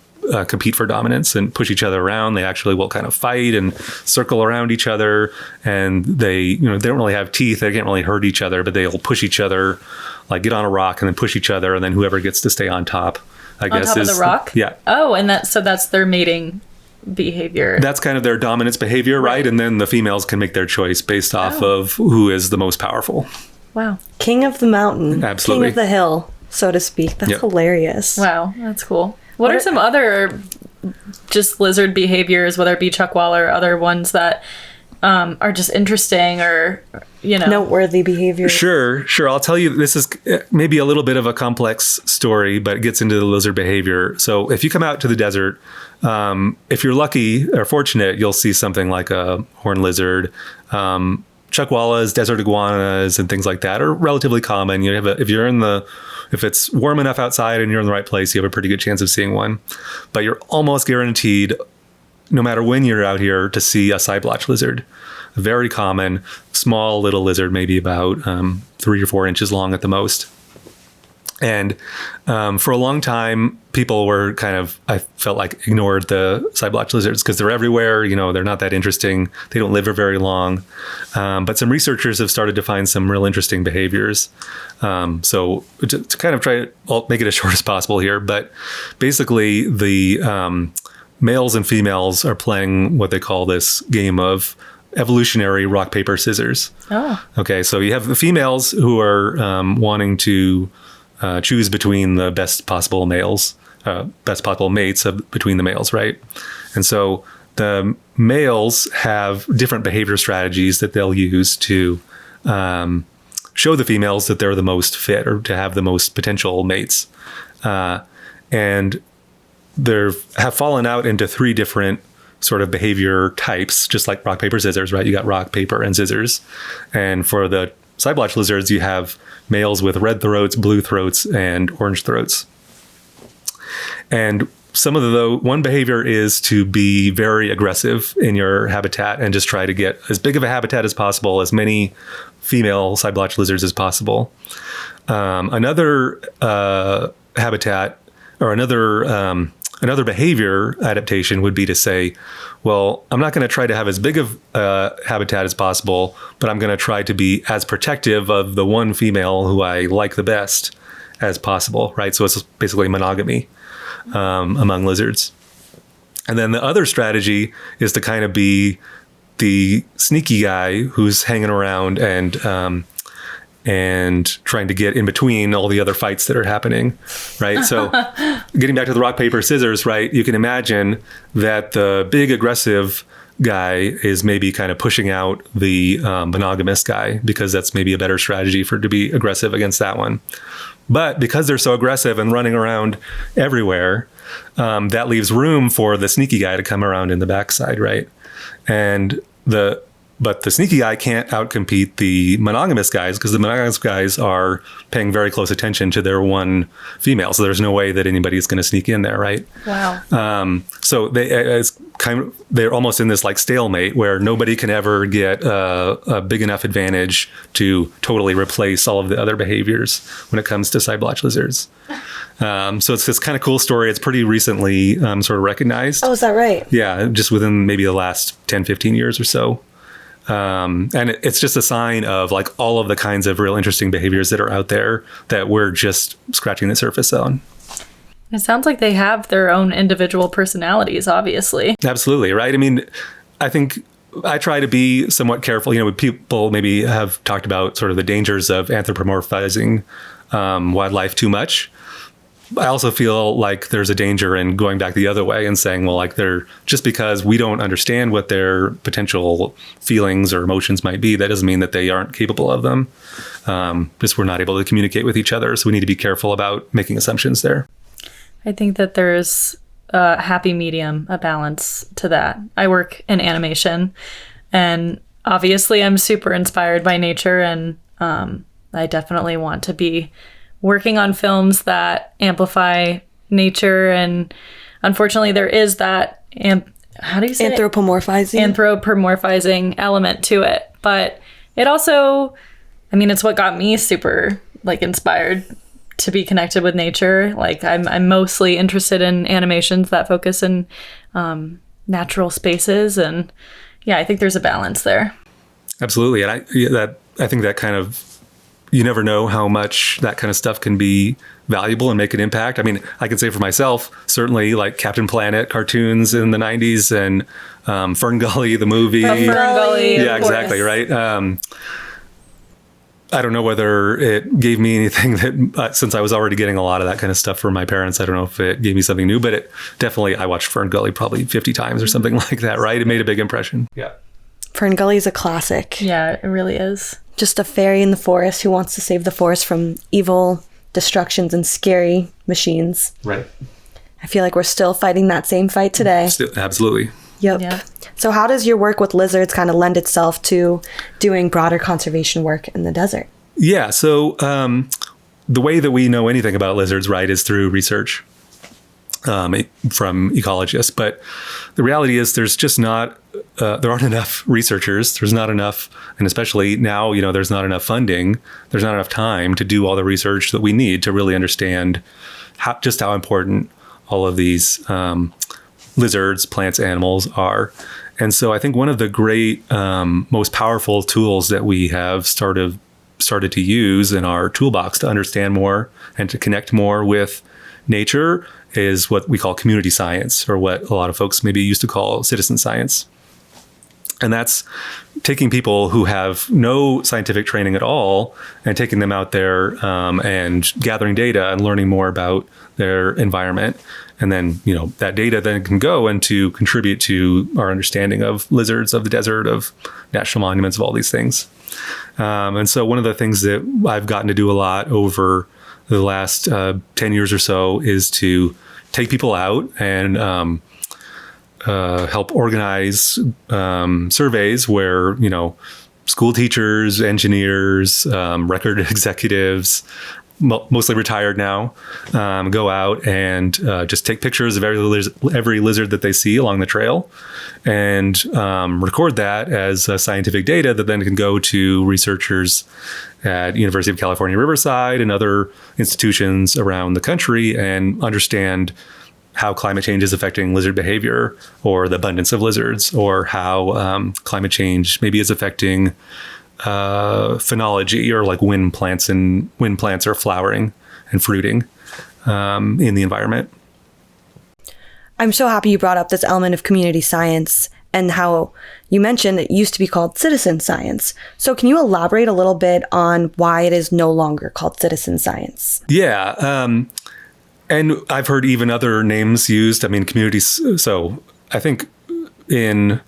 compete for dominance and push each other around. They actually will kind of fight and circle around each other, and they don't really have teeth. They can't really hurt each other, but they'll push each other, like get on a rock and then push each other, and then whoever gets to stay on top, I guess, of the rock. Yeah. Oh, and that's their mating behavior. That's kind of their dominance behavior, right? And then the females can make their choice based off of who is the most powerful. Wow. King of the mountain. Absolutely. King of the hill, so to speak. That's hilarious. Wow, that's cool. What are some other just lizard behaviors, whether it be chuckwalla or other ones that are just interesting or, noteworthy behavior? Sure. I'll tell you, this is maybe a little bit of a complex story, but it gets into the lizard behavior. So if you come out to the desert, if you're lucky or fortunate, you'll see something like a horned lizard. Chuckwallas, desert iguanas, and things like that are relatively common. If it's warm enough outside and you're in the right place, you have a pretty good chance of seeing one. But you're almost guaranteed, no matter when you're out here, to see a side-blotch lizard. Very common, small little lizard, maybe about 3 or 4 inches long at the most. And for a long time, people were I felt like, ignored the side-blotch lizards because they're everywhere. They're not that interesting. They don't live for very long. But some researchers have started to find some real interesting behaviors. So to kind of I'll make it as short as possible here. But basically, the males and females are playing what they call this game of evolutionary rock, paper, scissors. Oh. Okay, so you have the females who are wanting to choose between the best possible mates between the males, right? And so the males have different behavior strategies that they'll use to show the females that they're the most fit or to have the most potential mates. And they have fallen out into 3 different sort of behavior types, just like rock, paper, scissors, right? You got rock, paper, and scissors. And for the side-blotch lizards, you have males with red throats, blue throats, and orange throats. And one behavior is to be very aggressive in your habitat and just try to get as big of a habitat as possible, as many female side-blotch lizards as possible. Another habitat or another behavior adaptation would be to say, well, I'm not going to try to have as big of a habitat as possible, but I'm going to try to be as protective of the one female who I like the best as possible, right? So it's basically monogamy among lizards. And then the other strategy is to kind of be the sneaky guy who's hanging around and trying to get in between all the other fights that are happening, right? So getting back to the rock, paper, scissors, right? You can imagine that the big aggressive guy is maybe kind of pushing out the monogamous guy because that's maybe a better strategy to be aggressive against that one. But because they're so aggressive and running around everywhere, that leaves room for the sneaky guy to come around in the backside, right? But the sneaky guy can't outcompete the monogamous guys because the monogamous guys are paying very close attention to their one female. So there's no way that anybody's going to sneak in there, right? Wow. So they're almost in this like stalemate where nobody can ever get a big enough advantage to totally replace all of the other behaviors when it comes to side blotch lizards. So it's this kind of cool story. It's pretty recently sort of recognized. Oh, is that right? Yeah, just within maybe the last 10, 15 years or so. And it's just a sign of like all of the kinds of real interesting behaviors that are out there that we're just scratching the surface on. It sounds like they have their own individual personalities, obviously. Absolutely, right? I mean, I think I try to be somewhat careful. You know, people maybe have talked about sort of the dangers of anthropomorphizing wildlife too much. I also feel like there's a danger in going back the other way and saying, well, like just because we don't understand what their potential feelings or emotions might be, that doesn't mean that they aren't capable of them. Just we're not able to communicate with each other. So we need to be careful about making assumptions there. I think that there's a happy medium, a balance to that. I work in animation, and obviously I'm super inspired by nature, and I definitely want to be working on films that amplify nature. And unfortunately, there is that, how do you say anthropomorphizing element to it. But it also, I mean, it's what got me super like inspired to be connected with nature. Like I'm mostly interested in animations that focus in natural spaces. And yeah, I think there's a balance there. Absolutely. And I think that kind of, you never know how much that kind of stuff can be valuable and make an impact. I mean, I can say for myself, certainly like Captain Planet cartoons in the 90s and Fern Gully, the movie. Fern Gully. Yeah, exactly. Right. I don't know whether it gave me anything that, since I was already getting a lot of that kind of stuff from my parents, I don't know if it gave me something new, but it definitely, I watched Fern Gully probably 50 times or something like that, right? It made a big impression. Yeah. Fern Gully is a classic. Yeah, it really is. Just a fairy in the forest who wants to save the forest from evil destructions and scary machines. Right. I feel like we're still fighting that same fight today. Absolutely. Yep. Yeah. So how does your work with lizards kind of lend itself to doing broader conservation work in the desert? Yeah. So the way that we know anything about lizards, right, is through research from ecologists. But the reality is there's just not, there aren't enough researchers. There's not enough, and especially now, you know, there's not enough funding. There's not enough time to do all the research that we need to really understand just how important all of these lizards, plants, animals are. And so I think one of the great, most powerful tools that we have started to use in our toolbox to understand more and to connect more with nature is what we call community science, or what a lot of folks maybe used to call citizen science. And that's taking people who have no scientific training at all and taking them out there and gathering data and learning more about their environment. And then, you know, that data then can go and to contribute to our understanding of lizards, of the desert, of national monuments, of all these things. And so one of the things that I've gotten to do a lot over the last 10 years or so is to take people out and help organize surveys where, you know, school teachers, engineers, record executives, mostly retired now, go out and just take pictures of every lizard that they see along the trail and record that as scientific data that then can go to researchers at University of California, Riverside and other institutions around the country and understand how climate change is affecting lizard behavior or the abundance of lizards, or how climate change maybe is affecting phenology, or like when plants are flowering and fruiting in the environment. I'm so happy you brought up this element of community science and how you mentioned it used to be called citizen science. So can you elaborate a little bit on why it is no longer called citizen science? Yeah. And I've heard even other names used. I mean, communities. So I think in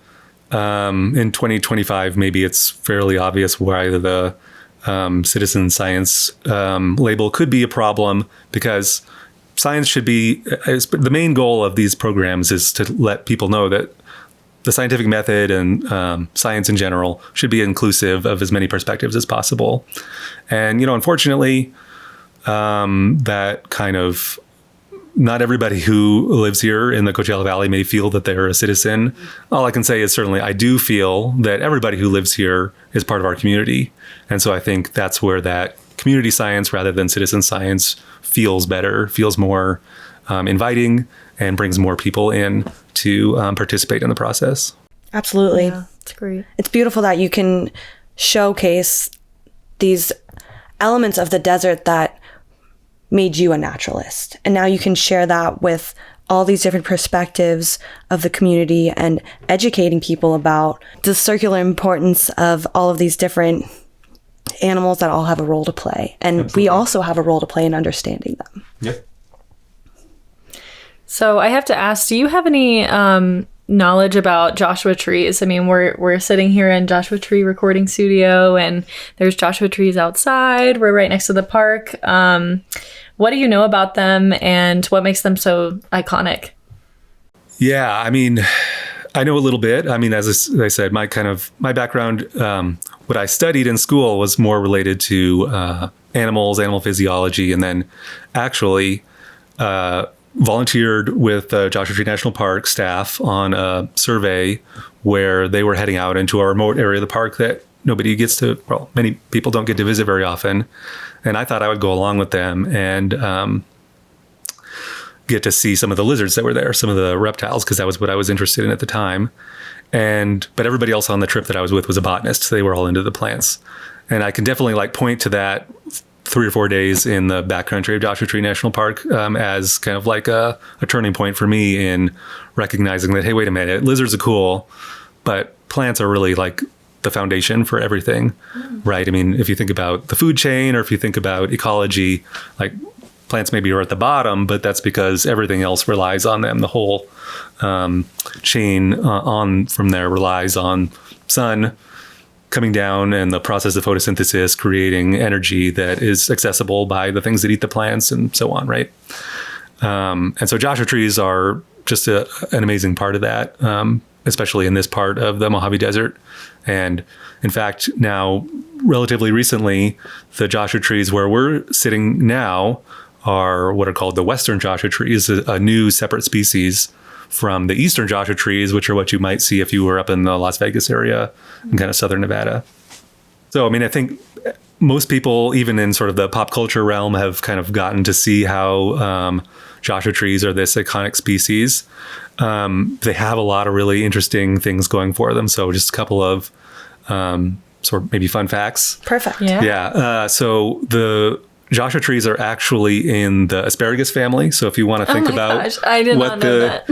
2025, maybe it's fairly obvious why the citizen science label could be a problem, because science should be, the main goal of these programs is to let people know that the scientific method and science in general should be inclusive of as many perspectives as possible. And, unfortunately, that kind of, not everybody who lives here in the Coachella Valley may feel that they're a citizen. All I can say is certainly I do feel that everybody who lives here is part of our community. And so I think that's where that community science rather than citizen science feels better, feels more inviting, and brings more people in to participate in the process. Absolutely. Yeah, it's great. It's beautiful that you can showcase these elements of the desert that made you a naturalist. And now you can share that with all these different perspectives of the community and educating people about the circular importance of all of these different animals that all have a role to play. And Absolutely. we also have a role to play in understanding them. Yep. So I have to ask, do you have any knowledge about Joshua trees? I mean, we're sitting here in Joshua Tree recording studio, and there's Joshua trees outside. We're right next to the park. What do you know about them, and what makes them so iconic? Yeah, I mean, I know a little bit. I mean, as I said, my background, what I studied in school was more related to animals, animal physiology, and then actually volunteered with the Joshua Tree National Park staff on a survey where they were heading out into a remote area of the park that many people don't get to visit very often. And I thought I would go along with them and get to see some of the lizards that were there, some of the reptiles, because that was what I was interested in at the time. But everybody else on the trip that I was with was a botanist. So they were all into the plants. And I can definitely point to that 3 or 4 days in the backcountry of Joshua Tree National Park as kind of like a turning point for me in recognizing that, hey, wait a minute, lizards are cool, but plants are really like the foundation for everything, right? I mean, if you think about the food chain, or if you think about ecology, like plants maybe are at the bottom, but that's because everything else relies on them. The whole chain on from there relies on sun coming down and the process of photosynthesis creating energy that is accessible by the things that eat the plants and so on, right? And so Joshua trees are just an amazing part of that, especially in this part of the Mojave Desert. And in fact, now, relatively recently, the Joshua trees where we're sitting now are what are called the Western Joshua trees, a new separate species from the Eastern Joshua trees, which are what you might see if you were up in the Las Vegas area and kind of Southern Nevada. So, I mean, I think most people, even in sort of the pop culture realm, have kind of gotten to see how Joshua trees are this iconic species. They have a lot of really interesting things going for them. So just a couple of sort of maybe fun facts. Perfect. Yeah. So the Joshua trees are actually in the asparagus family. So if you want to think about I did not know that.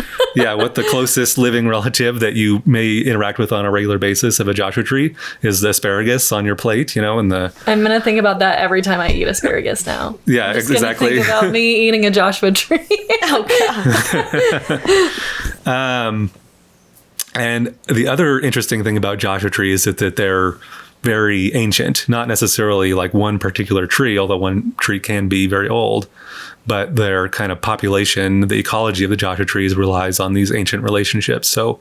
what the closest living relative that you may interact with on a regular basis of a Joshua tree is the asparagus on your plate, and I'm going to think about that every time I eat asparagus now. Yeah, I'm just exactly. Think about me eating a Joshua tree. And the other interesting thing about Joshua trees is that they're very ancient, not necessarily like one particular tree, although one tree can be very old, but their kind of population, the ecology of the Joshua trees relies on these ancient relationships. So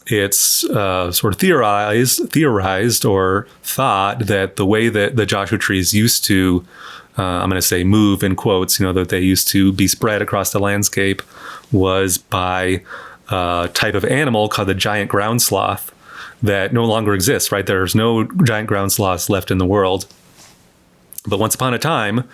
it's sort of theorized or thought that the way that the Joshua trees used to, I'm going to say move in quotes, that they used to be spread across the landscape was by a type of animal called the giant ground sloth that no longer exists, right? There's no giant ground sloths left in the world. But once upon a time,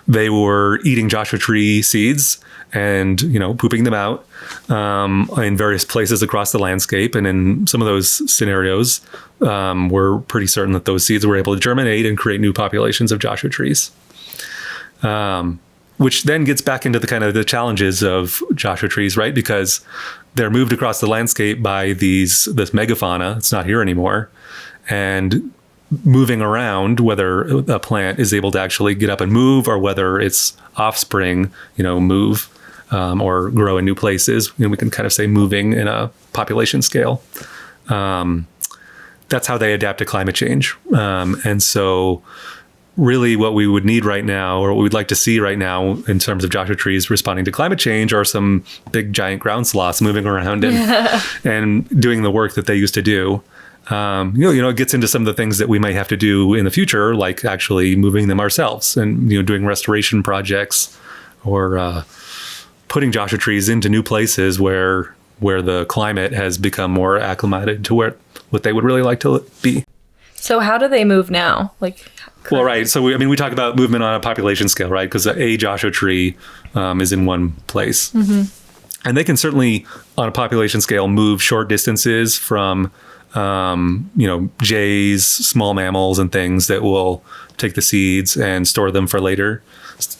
they were eating Joshua tree seeds and, pooping them out in various places across the landscape. And in some of those scenarios, we're pretty certain that those seeds were able to germinate and create new populations of Joshua trees. Which then gets back into the kind of the challenges of Joshua trees, right? Because they're moved across the landscape by this megafauna. It's not here anymore. And moving around, whether a plant is able to actually get up and move or whether its offspring, move or grow in new places. We can kind of say moving in a population scale. That's how they adapt to climate change. And so really what we would need right now, or what we'd like to see right now in terms of Joshua trees responding to climate change, are some big giant ground sloths moving around and doing the work that they used to do. It gets into some of the things that we might have to do in the future, like actually moving them ourselves and, doing restoration projects or putting Joshua trees into new places where the climate has become more acclimated to what they would really like to be. So how do they move now? Well, right. So, we talk about movement on a population scale, right? Because a Joshua tree is in one place. Mm-hmm. And they can certainly, on a population scale, move short distances from jays, small mammals and things that will take the seeds and store them for later,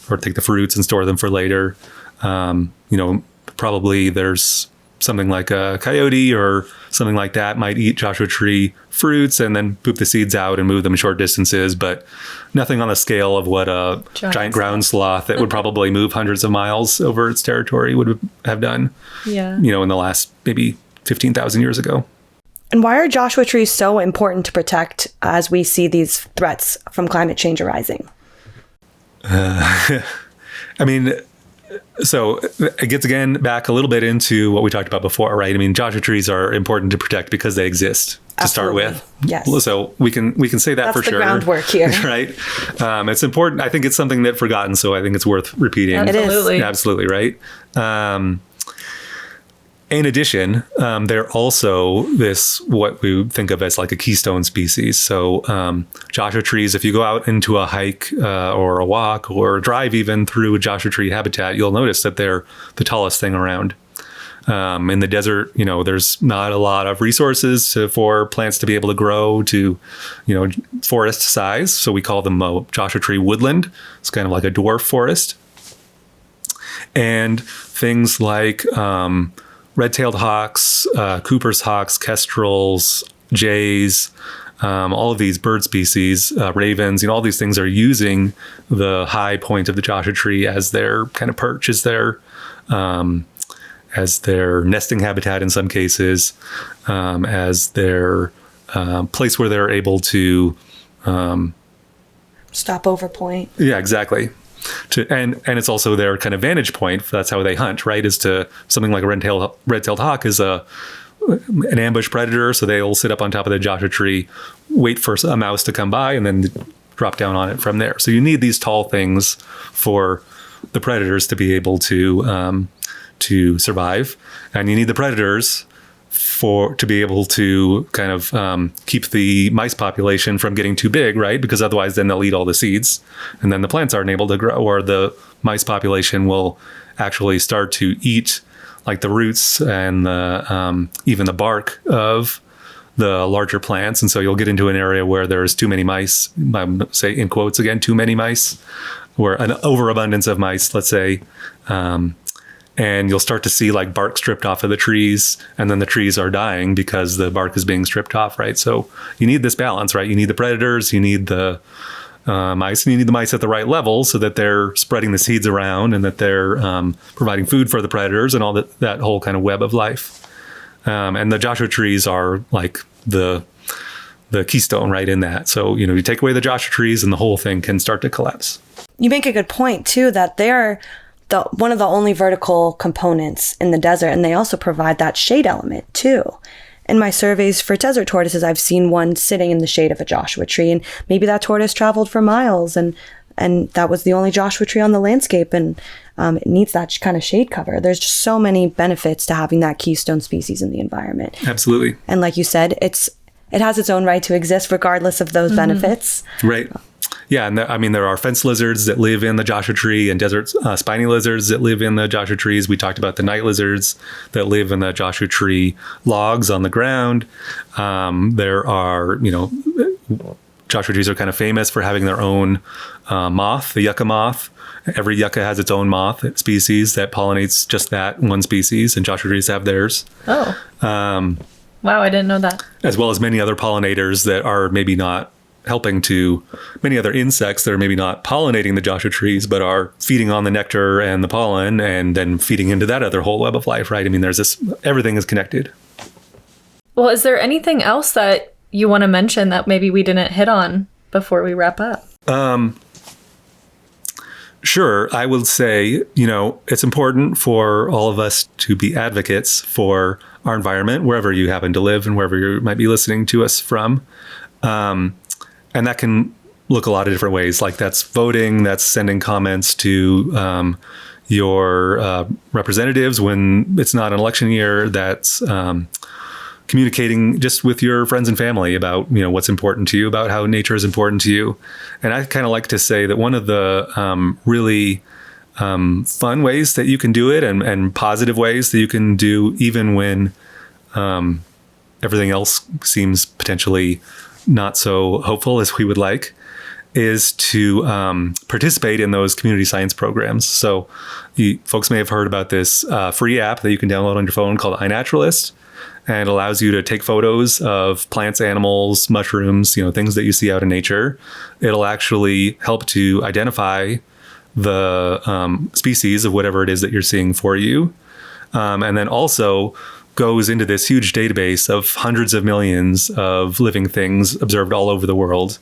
or take the fruits and store them for later. Probably there's something like a coyote or something like that might eat Joshua tree fruits and then poop the seeds out and move them short distances, but nothing on the scale of what a giant ground sloth that would probably move hundreds of miles over its territory would have done, in the last maybe 15,000 years ago. And why are Joshua trees so important to protect as we see these threats from climate change arising? So it gets again back a little bit into what we talked about before, right? Joshua trees are important to protect because they exist to start with. Yes. So we can say that. That's for sure. That's the groundwork here. Right. It's important. I think it's something that's forgotten, so I think it's worth repeating. Absolutely. It is. Absolutely, right? In addition, they're also what we think of as like a keystone species. So Joshua trees, if you go out into a hike or a walk or drive even through a Joshua tree habitat, you'll notice that they're the tallest thing around. In the desert, there's not a lot of resources for plants to be able to grow to, forest size. So we call them a Joshua tree woodland. It's kind of like a dwarf forest. And things like red-tailed hawks, Cooper's hawks, kestrels, jays, all of these bird species, ravens, all these things are using the high point of the Joshua tree as their kind of perch, as their nesting habitat in some cases, as their place where they're able to Stopover point. Yeah, exactly. And it's also their kind of vantage point. That's how they hunt, right? Is to something like a red-tailed hawk is an ambush predator. So they'll sit up on top of the Joshua tree, wait for a mouse to come by, and then drop down on it from there. So you need these tall things for the predators to be able to survive, and you need the predators to be able to kind of keep the mice population from getting too big, right? Because otherwise then they'll eat all the seeds and then the plants aren't able to grow, or the mice population will actually start to eat like the roots and even the bark of the larger plants. And so you'll get into an area where there's too many mice, say in quotes again, too many mice, or an overabundance of mice, let's say, and you'll start to see like bark stripped off of the trees, and then the trees are dying because the bark is being stripped off, right? So you need this balance, right? You need the predators, you need the mice, and you need the mice at the right level so that they're spreading the seeds around and that they're providing food for the predators and all that whole kind of web of life. And the Joshua trees are like the keystone right in that. So, you take away the Joshua trees and the whole thing can start to collapse. You make a good point too, that they're one of the only vertical components in the desert, and they also provide that shade element too. In my surveys for desert tortoises, I've seen one sitting in the shade of a Joshua tree, and maybe that tortoise traveled for miles and that was the only Joshua tree on the landscape, and it needs that kind of shade cover. There's just so many benefits to having that keystone species in the environment. Absolutely. And like you said, it's it has its own right to exist regardless of those benefits. Right. Yeah, and there are fence lizards that live in the Joshua tree and desert spiny lizards that live in the Joshua trees. We talked about the night lizards that live in the Joshua tree logs on the ground. There are, Joshua trees are kind of famous for having their own moth, the yucca moth. Every yucca has its own moth species that pollinates just that one species, and Joshua trees have theirs. Oh. Wow, I didn't know that. As well as many other pollinators that are maybe not many other insects that are maybe not pollinating the Joshua trees, but are feeding on the nectar and the pollen and then feeding into that other whole web of life, right? I mean, everything is connected. Well, is there anything else that you want to mention that maybe we didn't hit on before we wrap up? Sure. I will say, it's important for all of us to be advocates for our environment, wherever you happen to live and wherever you might be listening to us from. And that can look a lot of different ways. Like that's voting, that's sending comments to your representatives when it's not an election year, that's communicating just with your friends and family about, what's important to you, about how nature is important to you. And I kind of like to say that one of the really fun ways that you can do it and positive ways that you can do even when everything else seems potentially not so hopeful as we would like, is to participate in those community science programs. So folks may have heard about this free app that you can download on your phone called iNaturalist, and it allows you to take photos of plants, animals, mushrooms, things that you see out in nature. It'll actually help to identify the species of whatever it is that you're seeing for you. And then also goes into this huge database of hundreds of millions of living things observed all over the world.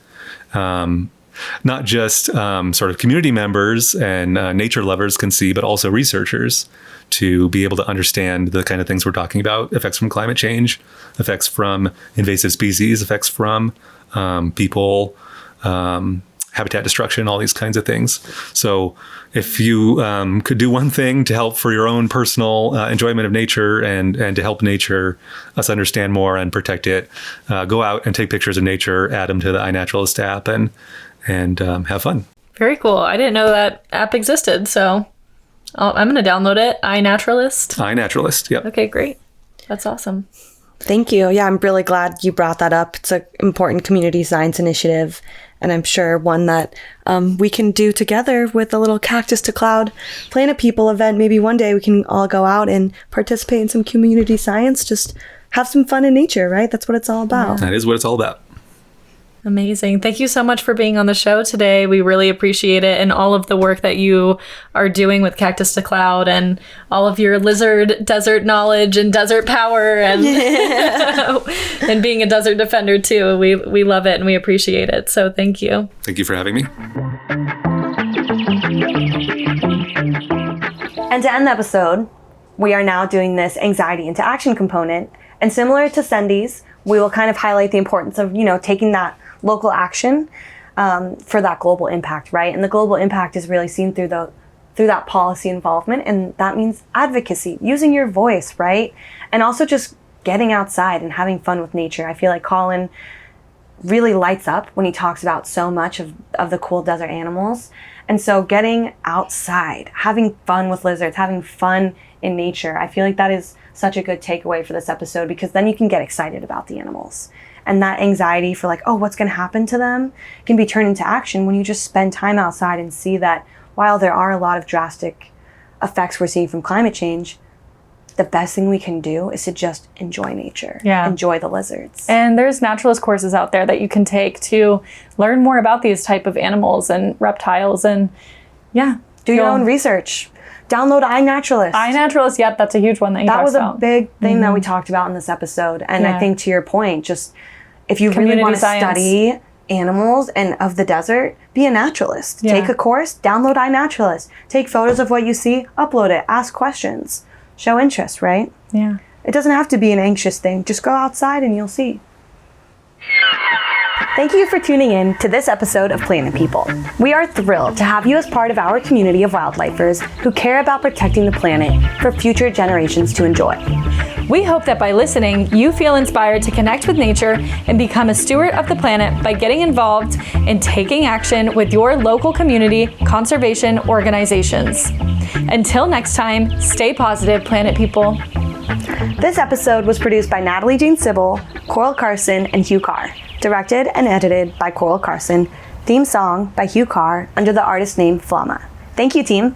Not just sort of community members and nature lovers can see, but also researchers to be able to understand the kind of things we're talking about: effects from climate change, effects from invasive species, effects from people, habitat destruction, all these kinds of things. So if you could do one thing to help for your own personal enjoyment of nature and to help us understand more and protect it, go out and take pictures of nature, add them to the iNaturalist app, and have fun. Very cool. I didn't know that app existed, so I'm going to download it. iNaturalist. iNaturalist, yep. Okay, great. That's awesome. Thank you. Yeah, I'm really glad you brought that up. It's an important community science initiative, and I'm sure one that we can do together with a little Cactus to Cloud Planet People event. Maybe one day we can all go out and participate in some community science, just have some fun in nature, right? That's what it's all about. That is what it's all about. Amazing. Thank you so much for being on the show today. We really appreciate it, and all of the work that you are doing with Cactus to Cloud and all of your lizard desert knowledge and desert power and and being a desert defender too. We love it and we appreciate it. So thank you. Thank you for having me. And to end the episode, we are now doing this anxiety into action component. And similar to Cindy's, we will kind of highlight the importance of, taking that local action for that global impact, right? And the global impact is really seen through that policy involvement, and that means advocacy, using your voice, right? And also just getting outside and having fun with nature. I feel like Colin really lights up when he talks about so much of the cool desert animals. And so getting outside, having fun with lizards, having fun in nature, I feel like that is such a good takeaway for this episode, because then you can get excited about the animals. And that anxiety for what's going to happen to them can be turned into action when you just spend time outside and see that while there are a lot of drastic effects we're seeing from climate change, the best thing we can do is to just enjoy nature, enjoy the lizards. And there's naturalist courses out there that you can take to learn more about these type of animals and reptiles, and do your own research. Download iNaturalist. iNaturalist, yep, that's a huge one that that was a big thing that we talked about in this episode. And I think to your point, just if you really want to study animals and of the desert, be a naturalist. Take a course, download iNaturalist. Take photos of what you see, upload it, ask questions, show interest, right? Yeah. It doesn't have to be an anxious thing. Just go outside and you'll see. Thank you for tuning in to this episode of Planet People. We are thrilled to have you as part of our community of wildlifers who care about protecting the planet for future generations to enjoy. We hope that by listening, you feel inspired to connect with nature and become a steward of the planet by getting involved and taking action with your local community conservation organizations. Until next time, stay positive, Planet People. This episode was produced by Natalie Jean Sybil, Coral Carson, and Hugh Carr. Directed and edited by Coral Carson. Theme song by Hugh Carr under the artist name Flama. Thank you, team.